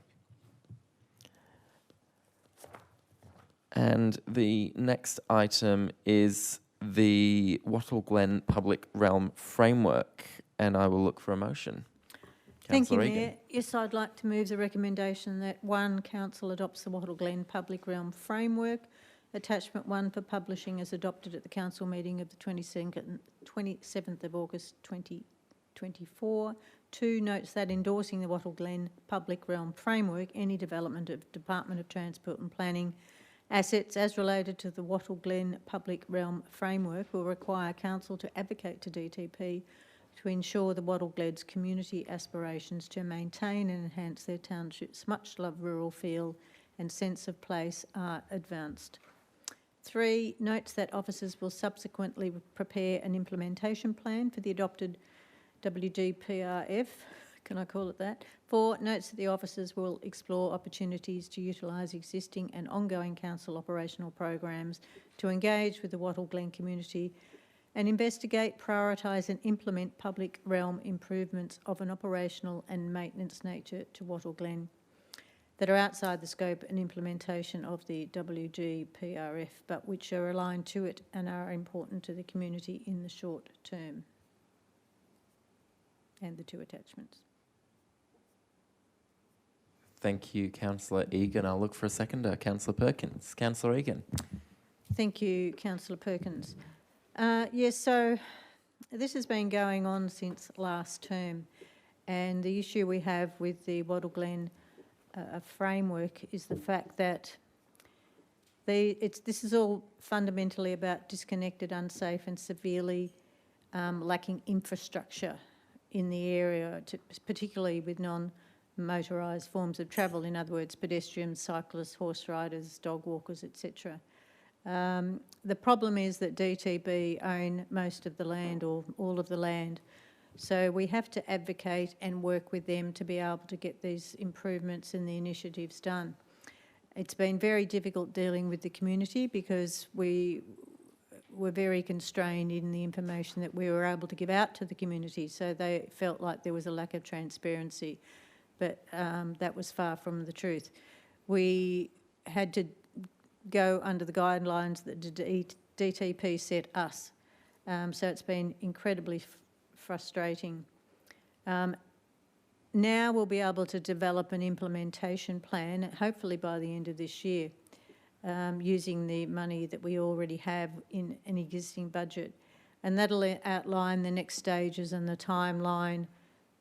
And the next item is the Wattle Glen Public Realm Framework, and I will look for a motion. Thank you, Councillor Egan. Mayor. Yes, I'd like to move the recommendation that 1, Council adopts the Wattle Glen Public Realm Framework, Attachment 1 for publishing as adopted at the Council meeting of the 27th of August 2024. 2, notes that endorsing the Wattle Glen Public Realm Framework, any development of Department of Transport and Planning assets as related to the Wattle Glen Public Realm Framework will require Council to advocate to DTP to ensure the Wattle Glen's community aspirations to maintain and enhance their township's much-loved rural feel and sense of place are advanced. 3, notes that officers will subsequently prepare an implementation plan for the adopted WGPRF, can I call it that? 4, notes that the officers will explore opportunities to utilise existing and ongoing council operational programs to engage with the Wattle Glen community and investigate, prioritise and implement public realm improvements of an operational and maintenance nature to Wattle Glen that are outside the scope and implementation of the WGPRF, but which are aligned to it and are important to the community in the short term. And the 2 attachments. Thank you, Councillor Egan. I'll look for a seconder. Councillor Perkins. Councillor Egan. Thank you, Councillor Perkins. Yes, so this has been going on since last term, and the issue we have with the Wattle Glen framework is the fact that this is all fundamentally about disconnected, unsafe and severely lacking infrastructure in the area, particularly with non-motorised forms of travel, in other words, pedestrians, cyclists, horse riders, dog walkers, etc. The problem is that DTB own most of the land or all of the land, so we have to advocate and work with them to be able to get these improvements and the initiatives done. It's been very difficult dealing with the community because we were very constrained in the information that we were able to give out to the community, so they felt like there was a lack of transparency, but that was far from the truth. We had to go under the guidelines that the DTP set us, so it's been incredibly frustrating. Now we'll be able to develop an implementation plan, hopefully by the end of this year, using the money that we already have in an existing budget. And that'll outline the next stages and the timeline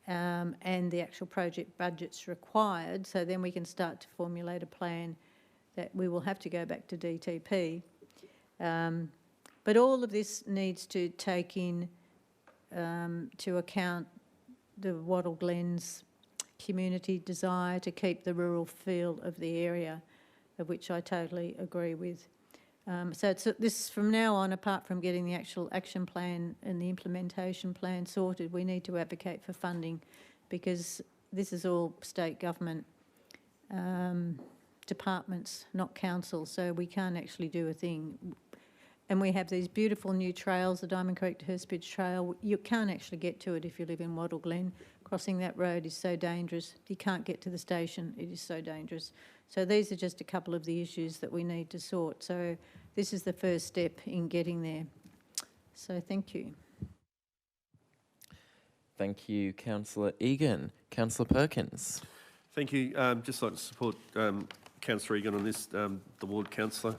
and the actual project budgets required, so then we can start to formulate a plan that we will have to go back to DTP. But all of this needs to take in to account the Wattle Glen's community desire to keep the rural feel of the area, of which I totally agree with. So this, from now on, apart from getting the actual action plan and the implementation plan sorted, we need to advocate for funding, because this is all state government departments, not council, so we can't actually do a thing. And we have these beautiful new trails, the Diamond Creek to Hurstbridge Trail. You can't actually get to it if you live in Wattle Glen. Crossing that road is so dangerous. You can't get to the station. It is so dangerous. So these are just a couple of the issues that we need to sort. So this is the first step in getting there. So thank you. Thank you, Councillor Egan. Councillor Perkins. Thank you. Just like to support Councillor Egan on this, the ward councillor.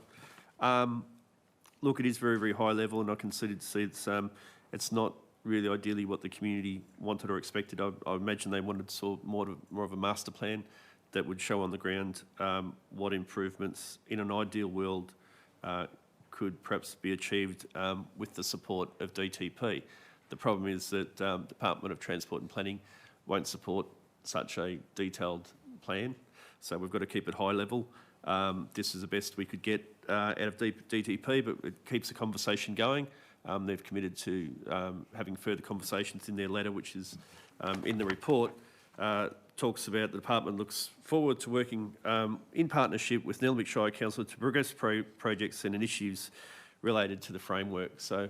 Look, it is very, very high level, and I can see it's not really ideally what the community wanted or expected. I imagine they wanted more of a master plan that would show on the ground what improvements in an ideal world could perhaps be achieved with the support of DTP. The problem is that Department of Transport and Planning won't support such a detailed plan, so we've got to keep it high level. This is the best we could get out of DTP, but it keeps the conversation going. They've committed to having further conversations in their letter, which is in the report. Talks about the department looks forward to working in partnership with Nillumbik Shire Council to progress projects and initiatives related to the framework. So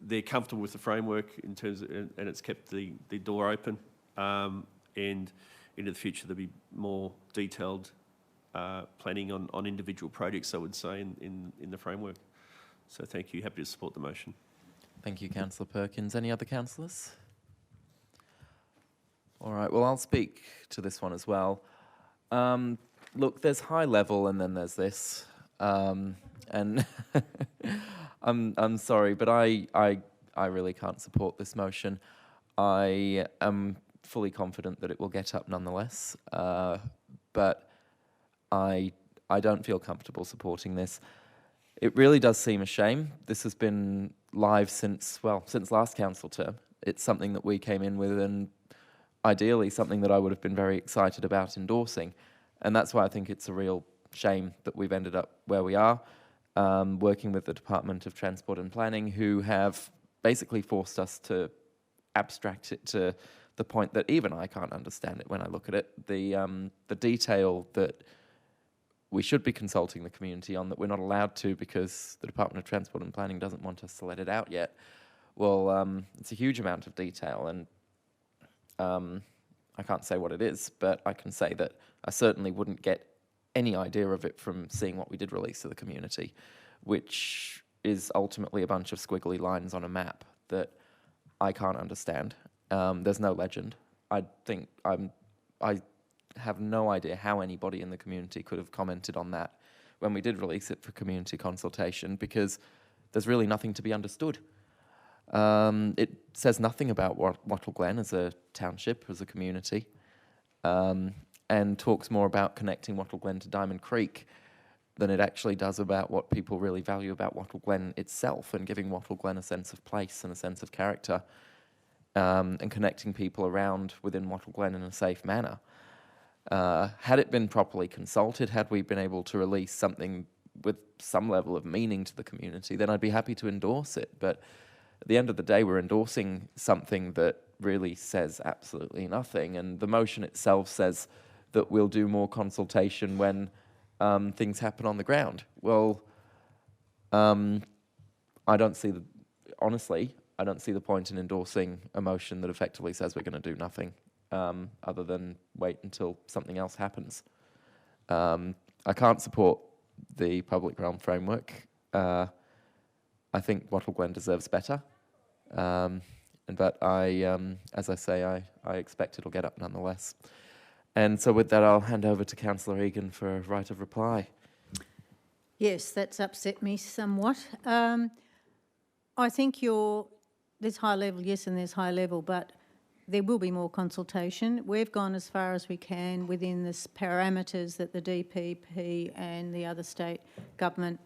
they're comfortable with the framework in terms of, and it's kept the door open. And into the future, there'll be more detailed planning on individual projects, I would say, in the framework. So thank you. Happy to support the motion. Thank you, Councillor Perkins. Any other councillors? All right, well, I'll speak to this one as well. Look, there's high level and then there's this. And I'm sorry, but I really can't support this motion. I am fully confident that it will get up nonetheless, but I don't feel comfortable supporting this. It really does seem a shame. This has been live since last council term. It's something that we came in with, and ideally something that I would have been very excited about endorsing. And that's why I think it's a real shame that we've ended up where we are, working with the Department of Transport and Planning, who have basically forced us to abstract it to the point that even I can't understand it when I look at it. The detail that we should be consulting the community on, that we're not allowed to because the Department of Transport and Planning doesn't want us to let it out yet. Well, it's a huge amount of detail, and I can't say what it is, but I can say that I certainly wouldn't get any idea of it from seeing what we did release to the community, which is ultimately a bunch of squiggly lines on a map that I can't understand. There's no legend. I have no idea how anybody in the community could have commented on that when we did release it for community consultation, because there's really nothing to be understood. It says nothing about Wattle Glen as a township, as a community, and talks more about connecting Wattle Glen to Diamond Creek than it actually does about what people really value about Wattle Glen itself, and giving Wattle Glen a sense of place and a sense of character, and connecting people around within Wattle Glen in a safe manner. Had it been properly consulted, had we been able to release something with some level of meaning to the community, then I'd be happy to endorse it. But at the end of the day, we're endorsing something that really says absolutely nothing. And the motion itself says that we'll do more consultation when things happen on the ground. Well, honestly, I don't see the point in endorsing a motion that effectively says we're going to do nothing other than wait until something else happens. I can't support the public realm framework. I think Wattle Glen deserves better. But as I say, I expect it'll get up nonetheless. And so with that, I'll hand over to Councillor Egan for a right of reply. Yes, that's upset me somewhat. I think there's high level, yes, and there's high level, but there will be more consultation. We've gone as far as we can within the parameters that the DPP and the other state government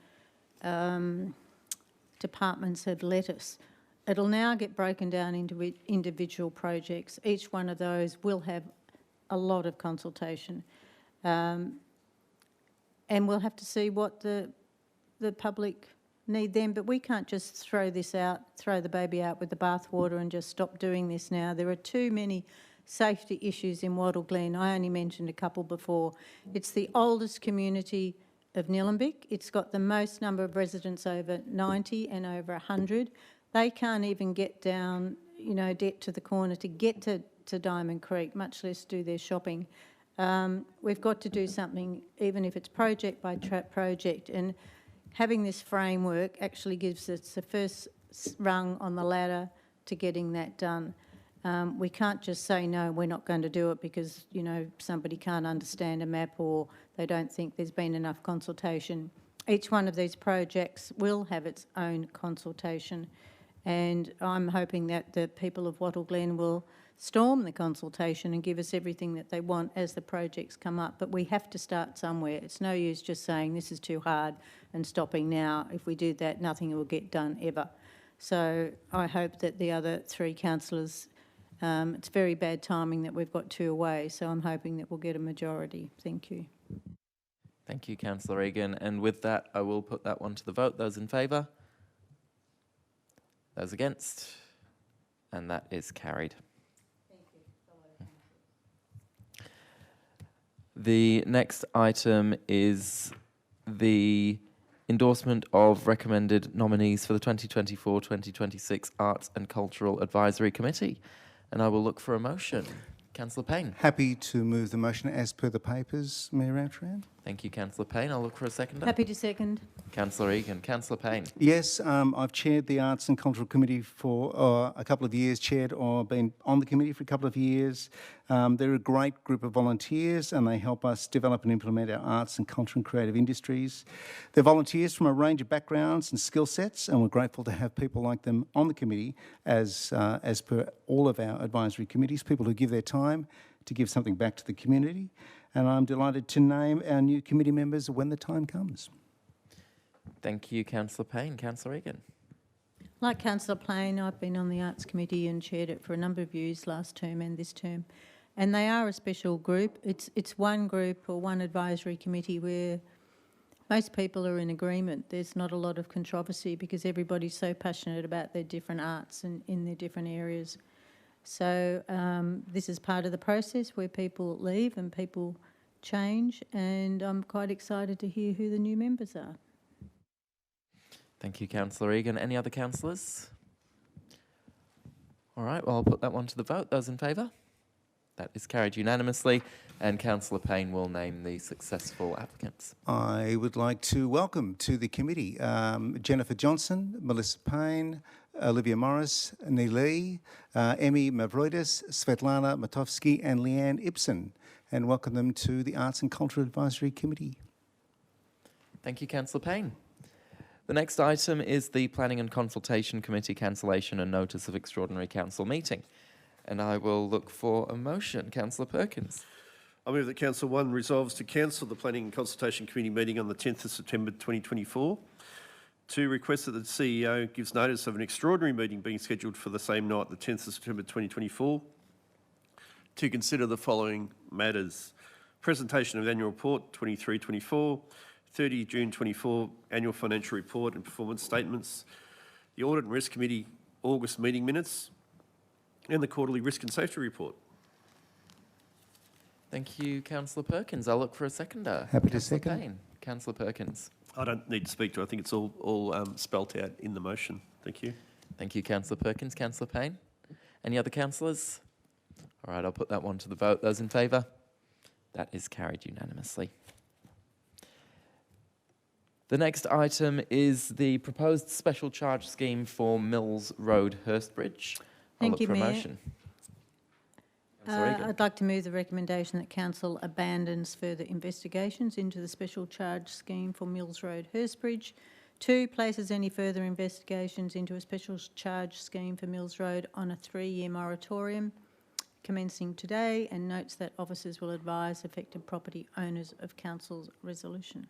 departments have let us. It'll now get broken down into individual projects. Each one of those will have a lot of consultation. And we'll have to see what the public need then, but we can't just throw the baby out with the bathwater and just stop doing this now. There are too many safety issues in Wattle Glen. I only mentioned a couple before. It's the oldest community of Nillumbik. It's got the most number of residents over 90 and over 100. They can't even get down, Debt to the Corner to get to Diamond Creek, much less do their shopping. We've got to do something, even if it's project by project, and having this framework actually gives us the first rung on the ladder to getting that done. We can't just say, no, we're not going to do it because, somebody can't understand a map or they don't think there's been enough consultation. Each one of these projects will have its own consultation, and I'm hoping that the people of Wattle Glen will storm the consultation and give us everything that they want as the projects come up. But we have to start somewhere. It's no use just saying this is too hard and stopping now. If we do that, nothing will get done ever. So I hope that the other three councillors, it's very bad timing that we've got two away, so I'm hoping that we'll get a majority. Thank you. Thank you, Councillor Egan. And with that, I will put that one to the vote. Those in favour? Those against? And that is carried. The next item is the endorsement of recommended nominees for the 2024-2026 Arts and Cultural Advisory Committee. And I will look for a motion. Councillor Payne. Happy to move the motion as per the papers, Mayor Ramcharan. Thank you, Councillor Payne. I'll look for a seconder. Happy to second. Councillor Egan. Councillor Payne. Yes, I've chaired the Arts and Cultural Committee for a couple of years, chaired or been on the committee for a couple of years. They're a great group of volunteers and they help us develop and implement our arts and culture and creative industries. They're volunteers from a range of backgrounds and skill sets, and we're grateful to have people like them on the committee as per all of our advisory committees, people who give their time to give something back to the community. And I'm delighted to name our new committee members when the time comes. Thank you, Councillor Payne. Councillor Egan. Like Councillor Payne, I've been on the Arts Committee and chaired it for a number of years, last term and this term. And they are a special group. It's one group or one advisory committee where most people are in agreement. There's not a lot of controversy because everybody's so passionate about their different arts and in their different areas. So this is part of the process where people leave and people change, and I'm quite excited to hear who the new members are. Thank you, Councillor Egan. Any other councillors? All right, well, I'll put that one to the vote. Those in favour? That is carried unanimously, and Councillor Payne will name the successful applicants. I would like to welcome to the committee Jennifer Johnson, Melissa Payne, Olivia Morris, Neelee, Emmy Mavroidis, Svetlana Matovsky and Leanne Ibsen, and welcome them to the Arts and Culture Advisory Committee. Thank you, Councillor Payne. The next item is the Planning and Consultation Committee cancellation and notice of extraordinary council meeting. And I will look for a motion. Councillor Perkins. I move that Council 1 resolves to cancel the Planning and Consultation Committee meeting on the 10th of September 2024. 2, request that the CEO gives notice of an extraordinary meeting being scheduled for the same night, the 10th of September 2024, to consider the following matters. Presentation of Annual Report 23-24, 30 June 24 Annual Financial Report and Performance Statements, the Audit and Risk Committee August meeting minutes, and the Quarterly Risk and Safety Report. Thank you, Councillor Perkins. I'll look for a seconder. Happy to Councillor second. Payne. Councillor Perkins. I don't need to speak to it. I think it's all spelt out in the motion. Thank you. Thank you, Councillor Perkins. Councillor Payne. Any other councillors? All right, I'll put that one to the vote. Those in favour? That is carried unanimously. The next item is the proposed special charge scheme for Mills Road, Hurstbridge. I'll Thank look you, for a Mayor. motion. Councillor Egan. I'd like to move the recommendation that council abandons further investigations into the special charge scheme for Mills Road, Hurstbridge. 2, places any further investigations into a special charge scheme for Mills Road on a 3-year moratorium commencing today, and notes that officers will advise affected property owners of council's resolution.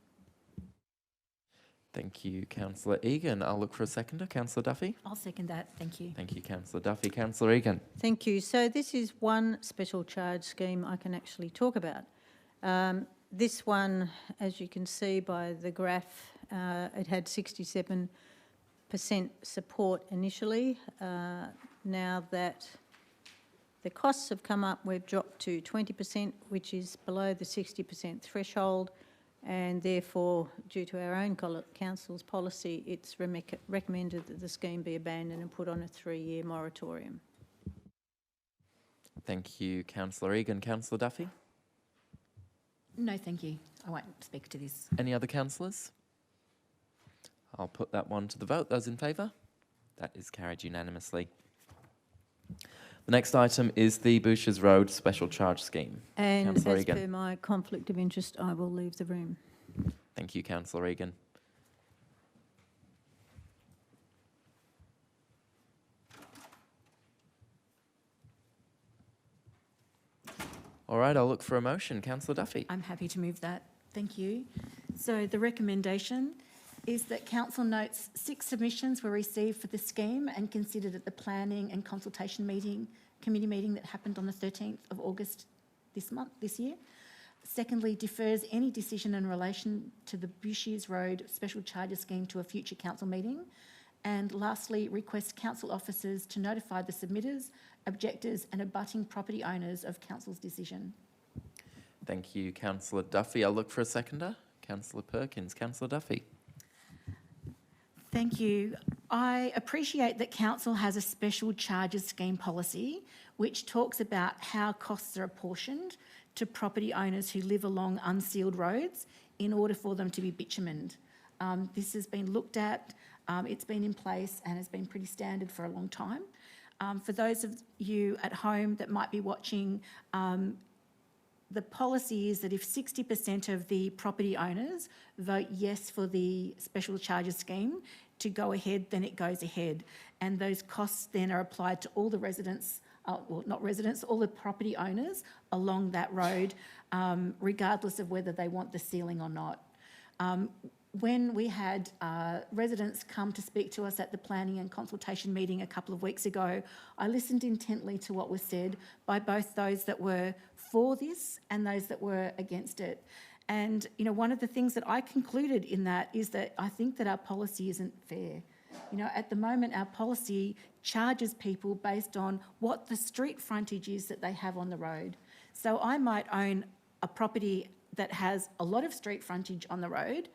Thank you, Councillor Egan. I'll look for a seconder. Councillor Duffy. I'll second that. Thank you. Thank you, Councillor Duffy. Councillor Egan. Thank you. So this is one special charge scheme I can actually talk about. This one, as you can see by the graph, it had 67% support initially. Now that the costs have come up, we've dropped to 20%, which is below the 60% threshold, and therefore, due to our own council's policy, it's recommended that the scheme be abandoned and put on a 3-year moratorium. Thank you, Councillor Egan. Councillor Duffy. No, thank you. I won't speak to this. Any other councillors? I'll put that one to the vote. Those in favour? That is carried unanimously. The next item is the Bouchers Road Special Charge Scheme. And Councillor as Egan. per my conflict of interest, I will leave the room. Thank you, Councillor Egan. All right, I'll look for a motion. Councillor Duffy. I'm happy to move that. Thank you. So the recommendation is that council notes 6 submissions were received for the scheme and considered at the planning and consultation committee meeting that happened on the 13th of August this year. Secondly, defers any decision in relation to the Bouchers Road Special Charges Scheme to a future council meeting. And lastly, requests council officers to notify the submitters, objectors and abutting property owners of council's decision. Thank you, Councillor Duffy. I'll look for a seconder. Councillor Perkins. Councillor Duffy. Thank you. I appreciate that council has a special charges scheme policy which talks about how costs are apportioned to property owners who live along unsealed roads in order for them to be bitumened. This has been looked at, it's been in place and has been pretty standard for a long time. For those of you at home that might be watching, the policy is that if 60% of the property owners vote yes for the special charges scheme to go ahead, then it goes ahead. And those costs then are applied to all the residents, well, not residents, all the property owners along that road, regardless of whether they want the ceiling or not. When we had residents come to speak to us at the planning and consultation meeting a couple of weeks ago, I listened intently to what was said by both those that were for this and those that were against it. And, you know, one of the things that I concluded in that is that I think that our policy isn't fair. You know, at the moment, our policy charges people based on what the street frontage is that they have on the road. So I might own a property that has a lot of street frontage on the road,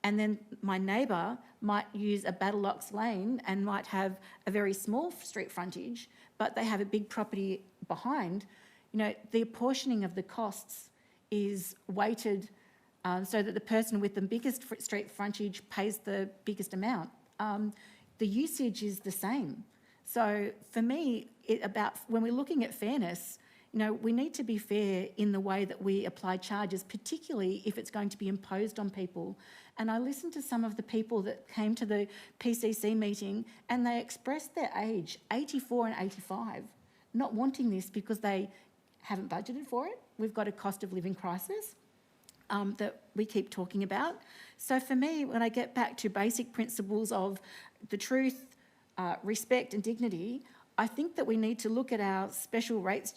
and then my neighbour might use a Battleox lane and might have a very small street frontage, but they have a big property behind. You know, the apportioning of the costs is weighted so that the person with the biggest street frontage pays the biggest amount. The usage is the same. So for me, when we're looking at fairness, you know, we need to be fair in the way that we apply charges, particularly if it's going to be imposed on people. And I listened to some of the people that came to the PCC meeting and they expressed their age, 84 and 85, not wanting this because they haven't budgeted for it. We've got a cost of living crisis that we keep talking about. So for me, when I get back to basic principles of the truth, respect and dignity, I think that we need to look at our special rates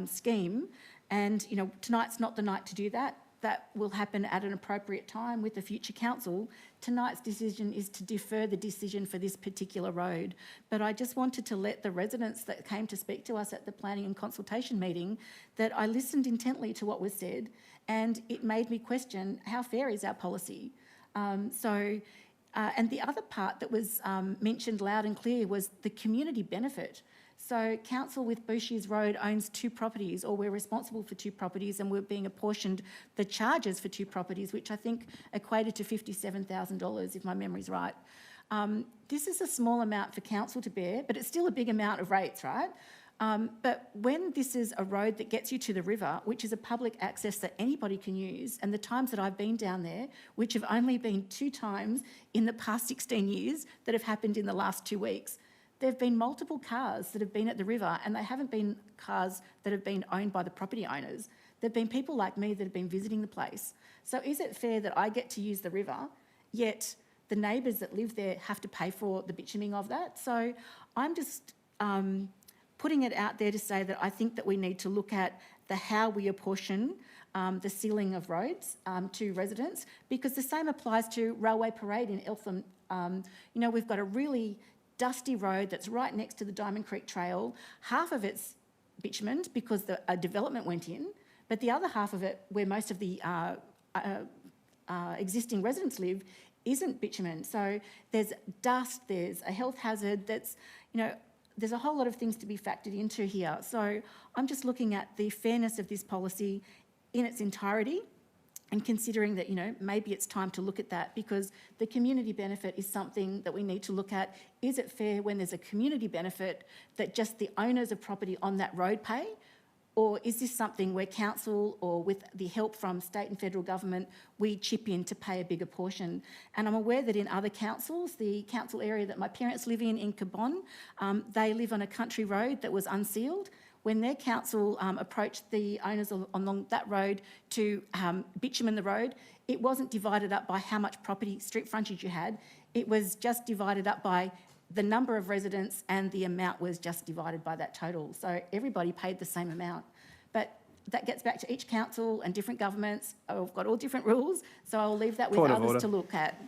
scheme and, you know, tonight's not the night to do that. that will happen at an appropriate time with the future council. Tonight's decision is to defer the decision for this particular road. But I just wanted to let the residents that came to speak to us at the planning and consultation meeting that I listened intently to what was said, and it made me question how fair is our policy. And the other part that was mentioned loud and clear was the community benefit. So council with Bushies Road owns 2 properties, or we're responsible for 2 properties, and we're being apportioned the charges for 2 properties, which I think equated to $57,000, if my memory's right. This is a small amount for council to bear, but it's still a big amount of rates, right? But when this is a road that gets you to the river, which is a public access that anybody can use, and the times that I've been down there, which have only been 2 times in the past 16 years that have happened in the last 2 weeks, there have been multiple cars that have been at the river, and they haven't been cars that have been owned by the property owners. There have been people like me that have been visiting the place. So is it fair that I get to use the river, yet the neighbours that live there have to pay for the bitumening of that? So I'm just putting it out there to say that I think that we need to look at how we apportion the sealing of roads to residents, because the same applies to Railway Parade in Eltham. We've got a really dusty road that's right next to the Diamond Creek Trail. Half of it's bitumened because a development went in, but the other half of it, where most of the existing residents live, isn't bitumened. So there's dust, there's a health hazard, there's a whole lot of things to be factored into here. So I'm just looking at the fairness of this policy in its entirety, and considering that, maybe it's time to look at that, because the community benefit is something that we need to look at. Is it fair when there's a community benefit that just the owners of property on that road pay? Or is this something where council, or with the help from state and federal government, we chip in to pay a bigger portion? And I'm aware that in other councils, the council area that my parents live in Cabonne, they live on a country road that was unsealed. When their council approached the owners along that road to bitumen the road, it wasn't divided up by how much street frontage you had. It was just divided up by the number of residents, and the amount was just divided by that total. So everybody paid the same amount. But that gets back to each council and different governments. I've got all different rules, so I'll leave that with others to look at.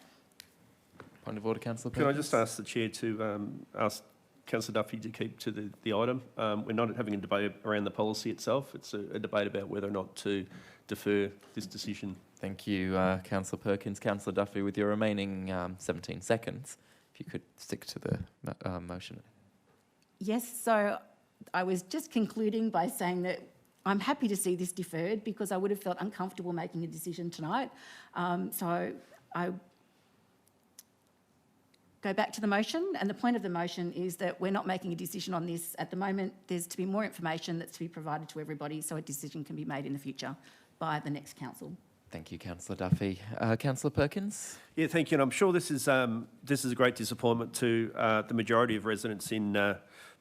Point of order, Councillor Can I Perkins? just ask the Chair to ask Councillor Duffy to keep to the item? We're not having a debate around the policy itself. It's a debate about whether or not to defer this decision. Thank you, Councillor Perkins. Councillor Duffy, with your remaining 17 seconds, if you could stick to the motion. Yes, so I was just concluding by saying that I'm happy to see this deferred, because I would have felt uncomfortable making a decision tonight. So I go back to the motion, and the point of the motion is that we're not making a decision on this at the moment. There's to be more information that's to be provided to everybody, so a decision can be made in the future by the next council. Thank you, Councillor Duffy. Councillor Perkins? Yeah, thank you. And I'm sure this is a great disappointment to the majority of residents in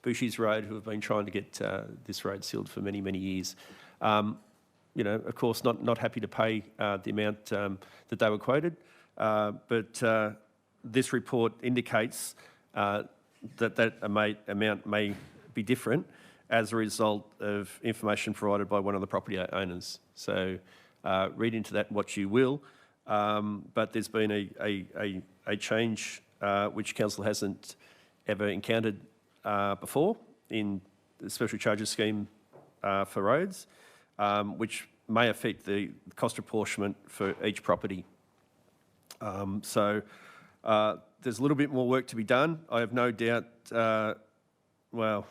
Bushies Road, who have been trying to get this road sealed for many, many years. Of course, not happy to pay the amount that they were quoted, but this report indicates that amount may be different as a result of information provided by one of the property owners. So read into that what you will, but there's been a change which council hasn't ever encountered before in the special charges scheme for roads, which may affect the cost apportionment for each property. There's a little bit more work to be done. I have no doubt, well,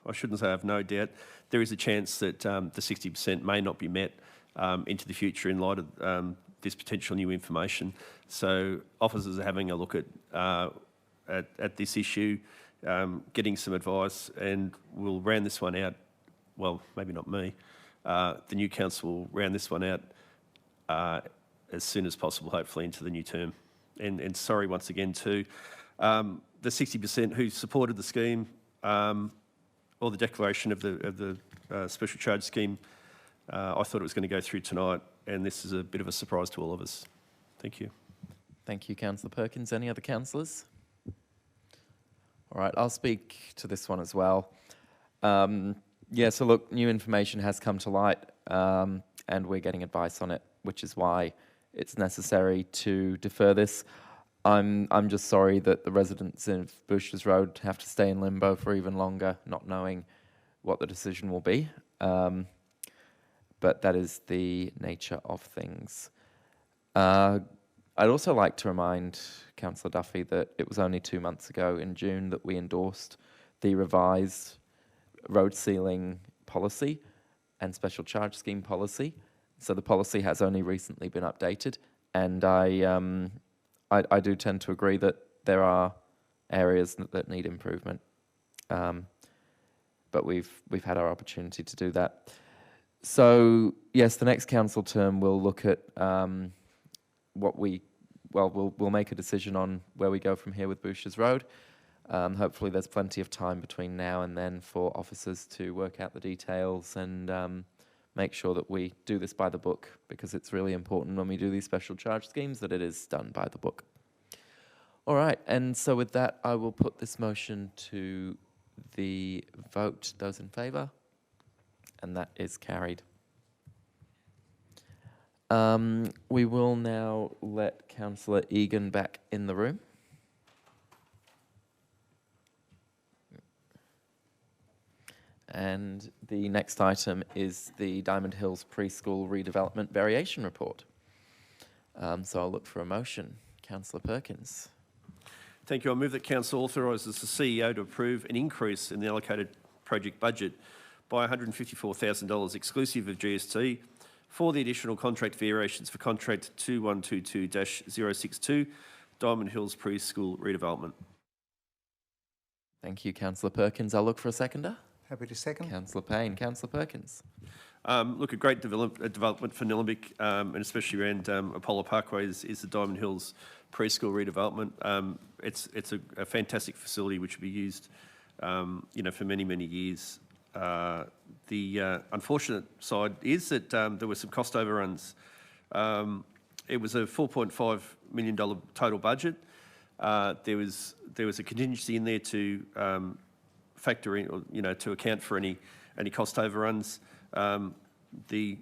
I shouldn't say I have no doubt, there is a chance that the 60% may not be met into the future in light of this potential new information. So officers are having a look at this issue, getting some advice, and we'll round this one out. Well, maybe not me. The new council will round this one out as soon as possible, hopefully into the new term. And sorry once again to the 60% who supported the scheme or the declaration of the special charge scheme. I thought it was going to go through tonight, and this is a bit of a surprise to all of us. Thank you. Thank you, Councillor Perkins. Any other councillors? All right, I'll speak to this one as well. So look, new information has come to light, and we're getting advice on it. which is why it's necessary to defer this. I'm just sorry that the residents of Bushes Road have to stay in limbo for even longer, not knowing what the decision will be. But that is the nature of things. I'd also like to remind Councillor Duffy that it was only 2 months ago in June that we endorsed the revised road sealing policy and special charge scheme policy. So the policy has only recently been updated, and I do tend to agree that there are areas that need improvement. But we've had our opportunity to do that. So yes, the next council term will look at we'll make a decision on where we go from here with Bushes Road. Hopefully there's plenty of time between now and then for officers to work out the details and make sure that we do this by the book, because it's really important when we do these special charge schemes that it is done by the book. All right, and so with that, I will put this motion to the vote. Those in favour? And that is carried. We will now let Councillor Egan back in the room. And the next item is the Diamond Hills Preschool Redevelopment Variation Report. So I'll look for a motion. Councillor Perkins. Thank you. I move that Council authorises the CEO to approve an increase in the allocated project budget by $154,000 exclusive of GST for the additional contract variations for contract 2122-062 Diamond Hills Preschool Redevelopment. Thank you, Councillor Perkins. I'll look for a seconder. Happy to second. Councillor Payne. Councillor Perkins. Look, a great development for Nillumbik, and especially around Apollo Parkway is the Diamond Hills Preschool Redevelopment. It's a fantastic facility which will be used, for many, many years. The unfortunate side is that there were some cost overruns. It was a $4.5 million total budget. There was a contingency in there to factor in, or, to account for any cost overruns. The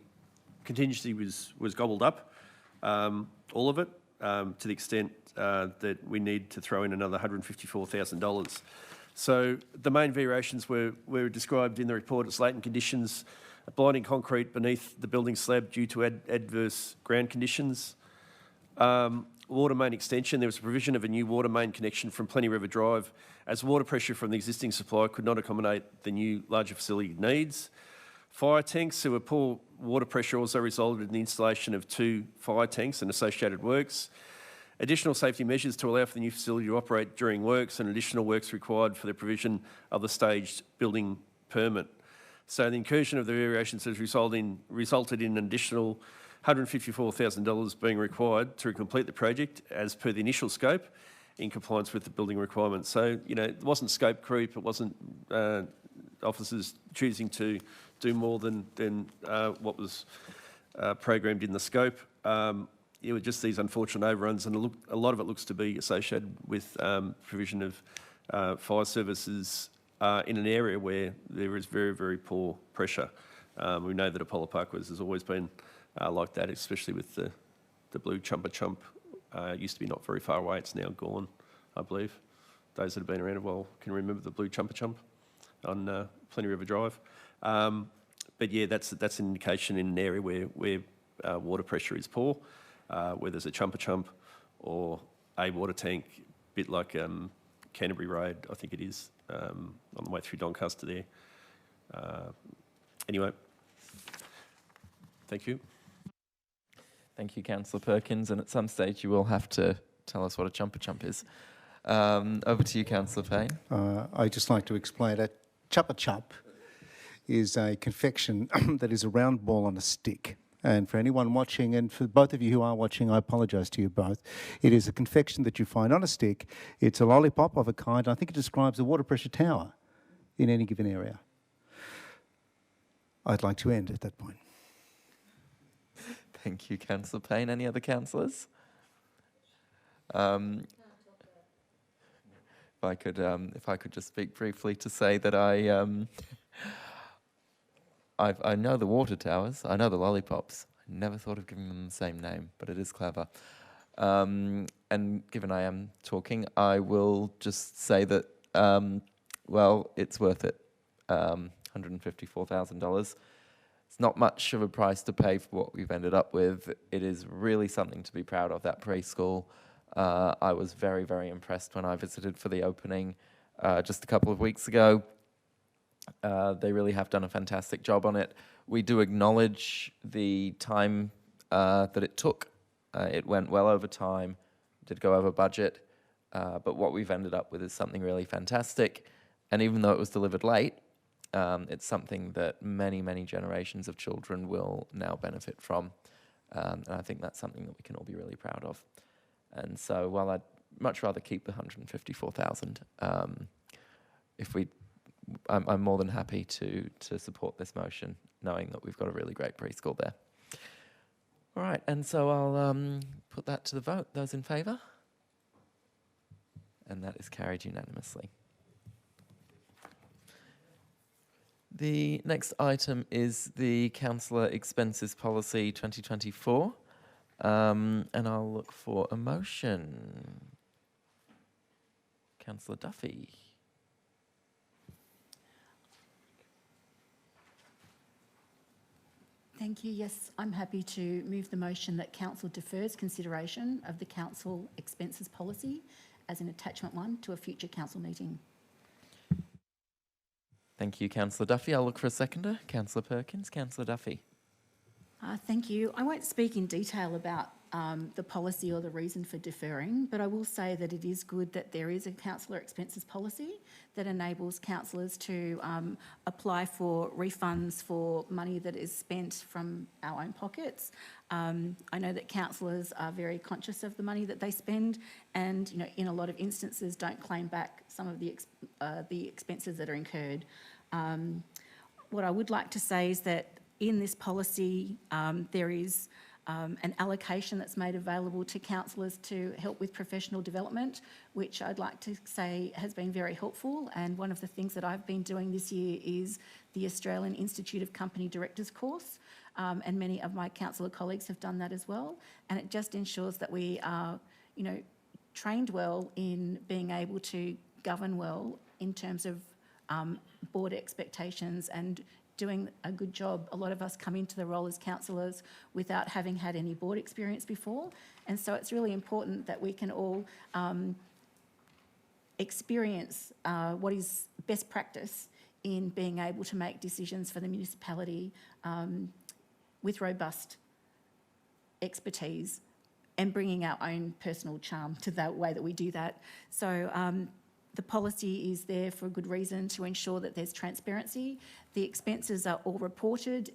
contingency was gobbled up, all of it, to the extent that we need to throw in another $154,000. So the main variations were described in the report as latent conditions, blinding concrete beneath the building slab due to adverse ground conditions. Water main extension, there was a provision of a new water main connection from Plenty River Drive, as water pressure from the existing supply could not accommodate the new larger facility needs. Fire tanks, there were poor water pressure, also resulted in the installation of 2 fire tanks and associated works. Additional safety measures to allow for the new facility to operate during works, and additional works required for the provision of the staged building permit. So the incursion of the variations has resulted in an additional $154,000 being required to complete the project as per the initial scope in compliance with the building requirements. So, it wasn't scope creep, it wasn't officers choosing to do more than what was programmed in the scope. It was just these unfortunate overruns, and a lot of it looks to be associated with provision of fire services in an area where there is very, very poor pressure. We know that Apollo Parkway has always been like that, especially with the blue Chumpa Chump. It used to be not very far away. It's now gone, I believe. Those that have been around a while can remember the blue Chumpa Chump on Plenty River Drive. But yeah, that's an indication in an area where water pressure is poor, where there's a Chumpa Chump or a water tank, a bit like Canterbury Road, I think it is, on the way through Doncaster there. Anyway, thank you. Thank you, Councillor Perkins. And at some stage, you will have to tell us what a Chumpa Chump is. Over to you, Councillor Payne. I'd just like to explain that Chuppa Chup is a confection that is a round ball on a stick. And for anyone watching, and for both of you who are watching, I apologise to you both. It is a confection that you find on a stick. It's a lollipop of a kind. I think it describes a water pressure tower in any given area. I'd like to end at that point. Thank you, Councillor Payne. Any other councillors? If I could just speak briefly to say that I know the water towers, I know the lollipops, I Never thought of giving them the same name, but it is clever. And given I am talking, I will just say that, well, it's worth it. $154,000. It's not much of a price to pay for what we've ended up with. It is really something to be proud of, that preschool. I was very, very impressed when I visited for the opening just a couple of weeks ago. They really have done a fantastic job on it. We do acknowledge the time that it took. It went well over time, did go over budget, but what we've ended up with is something really fantastic. And even though it was delivered late, it's something that many, many generations of children will now benefit from. And I think that's something that we can all be really proud of. And so while I'd much rather keep the 154,000, I'm more than happy to support this motion, knowing that we've got a really great preschool there. All right, and so I'll put that to the vote. Those in favour? And that is carried unanimously. The next item is the Councillor Expenses Policy 2024, and I'll look for a motion. Councillor Duffy. Thank you. Yes, I'm happy to move the motion that Council defers consideration of the Council Expenses Policy as an attachment 1 to a future Council meeting. Thank you, Councillor Duffy. I'll look for a seconder. Councillor Perkins. Councillor Duffy. Thank you. I won't speak in detail about the policy or the reason for deferring, but I will say that it is good that there is a councillor expenses policy that enables councillors to apply for refunds for money that is spent from our own pockets. I know that councillors are very conscious of the money that they spend and, you know, in a lot of instances don't claim back some of the expenses that are incurred. What I would like to say is that in this policy, there is an allocation that's made available to councillors to help with professional development, which I'd like to say has been very helpful. And one of the things that I've been doing this year is the Australian Institute of Company Directors course, and many of my councillor colleagues have done that as well. And it just ensures that we are, you know, trained well in being able to govern well in terms of board expectations and doing a good job. A lot of us come into the role as councillors without having had any board experience before, and so it's really important that we can all experience what is best practice in being able to make decisions for the municipality with robust expertise and bringing our own personal charm to the way that we do that. So the policy is there for a good reason, to ensure that there's transparency. The expenses are all reported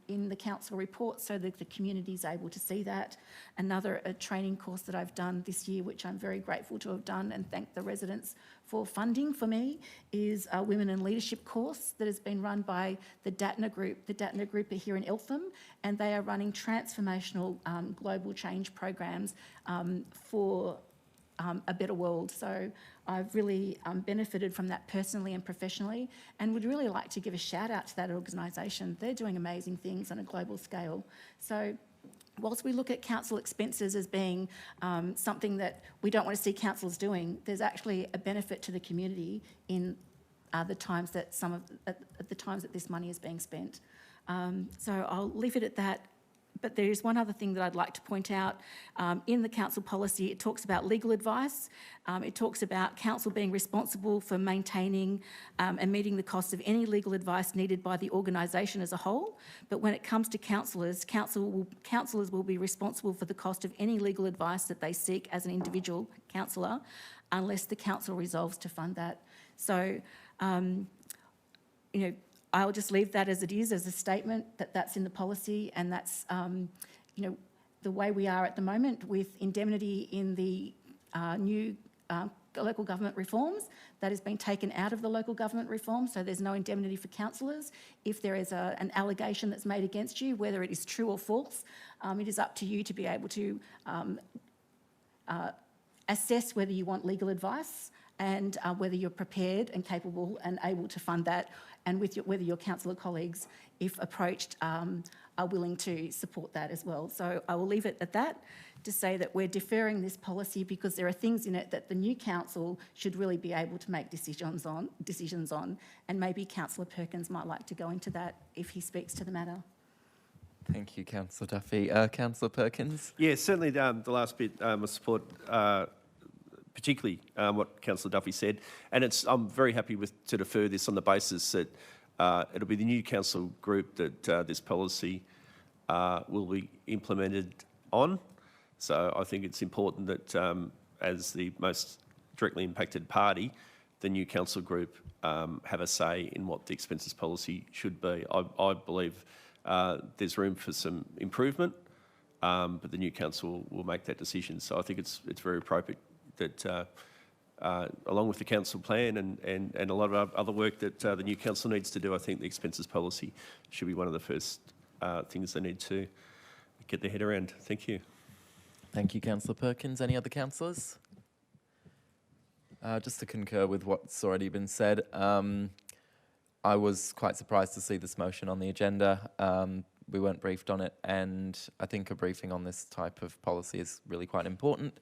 in the council report so that the community is able to see that. Another training course that I've done this year, which I'm very grateful to have done and thank the residents for funding for me, is a Women in Leadership course that has been run by the Datner Group. The Datner Group are here in Eltham, and they are running transformational global change programs for a better world. So I've really benefited from that personally and professionally, and would really like to give a shout out to that organisation. They're doing amazing things on a global scale. So whilst we look at council expenses as being something that we don't want to see councils doing, there's actually a benefit to the community in the times that at the times that this money is being spent. So I'll leave it at that. But there is one other thing that I'd like to point out. In the council policy, it talks about legal advice. It talks about council being responsible for maintaining and meeting the costs of any legal advice needed by the organisation as a whole. But when it comes to councillors, councillors will be responsible for the cost of any legal advice that they seek as an individual councillor, unless the council resolves to fund that. So, you know, I'll just leave that as it is, as a statement that that's in the policy, and that's, you know, the way we are at the moment with indemnity in the new local government reforms. That has been taken out of the local government reform, so there's no indemnity for councillors. If there is an allegation that's made against you, whether it is true or false, it is up to you to be able to assess whether you want legal advice and whether you're prepared and capable and able to fund that, and with whether your councillor colleagues, if approached, are willing to support that as well. So I will leave it at that, to say that we're deferring this policy because there are things in it that the new council should really be able to make decisions on, and maybe Councillor Perkins might like to go into that if he speaks to the matter. Thank you, Councillor Duffy. Councillor Perkins? Yeah, certainly the last bit I support, particularly what Councillor Duffy said, and I'm very happy to defer this on the basis that it'll be the new council group that this policy will be implemented on. So I think it's important that as the most directly impacted party, the new council group have a say in what the expenses policy should be. I believe there's room for some improvement, but the new council will make that decision. So I think it's very appropriate that, along with the council plan and a lot of other work that the new council needs to do, I think the expenses policy should be one of the first things they need to get their head around. Thank you. Thank you, Councillor Perkins. Any other councillors? Just to concur with what's already been said, I was quite surprised to see this motion on the agenda. We weren't briefed on it, and I think a briefing on this type of policy is really quite important.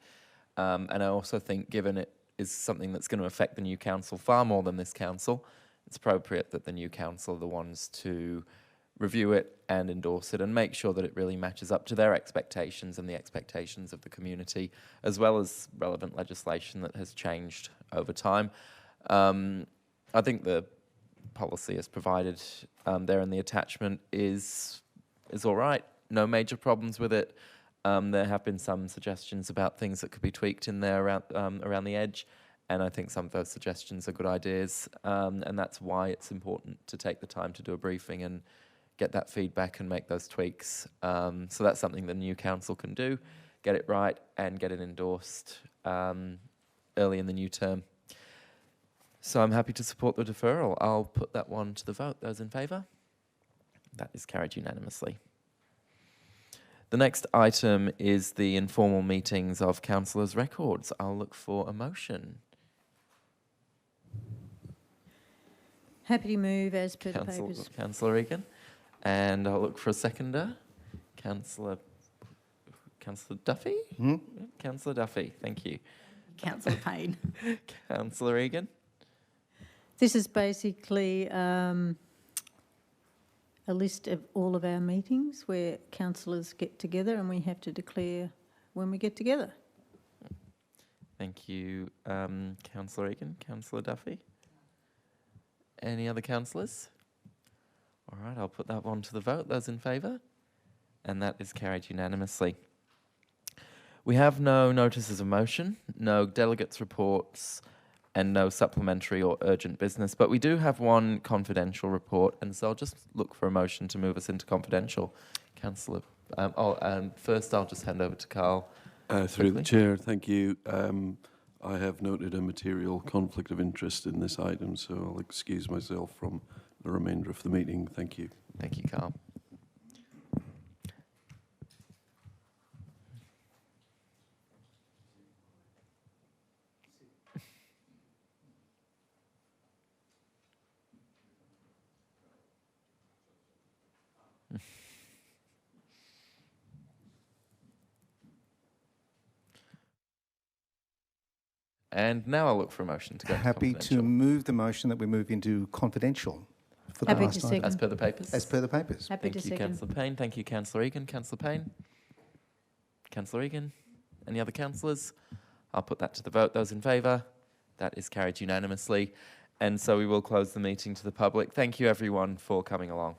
And I also think, given it is something that's going to affect the new council far more than this council, it's appropriate that the new council are the ones to review it and endorse it and make sure that it really matches up to their expectations and the expectations of the community, as well as relevant legislation that has changed over time. I think the policy as provided there in the attachment is all right. No major problems with it. There have been some suggestions about things that could be tweaked in there around the edge, and I think some of those suggestions are good ideas, and that's why it's important to take the time to do a briefing and get that feedback and make those tweaks. So that's something the new council can do, get it right and get it endorsed early in the new term. So I'm happy to support the deferral. I'll put that one to the vote. Those in favour? That is carried unanimously. The next item is the informal meetings of councillors' records. I'll look for a motion. Happy to move as per the papers. Councillor Egan. And I'll look for a seconder. Councillor Duffy? Councillor Duffy, thank you. Councillor Payne. Councillor Egan. This is basically a list of all of our meetings where councillors get together and we have to declare when we get together. Thank you, Councillor Egan. Councillor Duffy. Any other councillors? All right, I'll put that one to the vote. Those in favour? And that is carried unanimously. We have no notices of motion, no delegates' reports, and no supplementary or urgent business, but we do have one confidential report, and so I'll just look for a motion to move us into confidential. Councillor, first I'll just hand over to Carl. Through the chair, thank you. I have noted a material conflict of interest in this item, so I'll excuse myself from the remainder of the meeting. Thank you. Thank you, Carl. And now I'll look for a motion to go into Happy to confidential. move the motion that we move into confidential. For the Happy last to item. second. As per the papers? As per the papers. Happy Thank to you, second. Councillor Payne. Thank you, Councillor Egan. Councillor Payne. Councillor Egan. Any other councillors? I'll put that to the vote. Those in favour? That is carried unanimously. And so we will close the meeting to the public. Thank you, everyone, for coming along.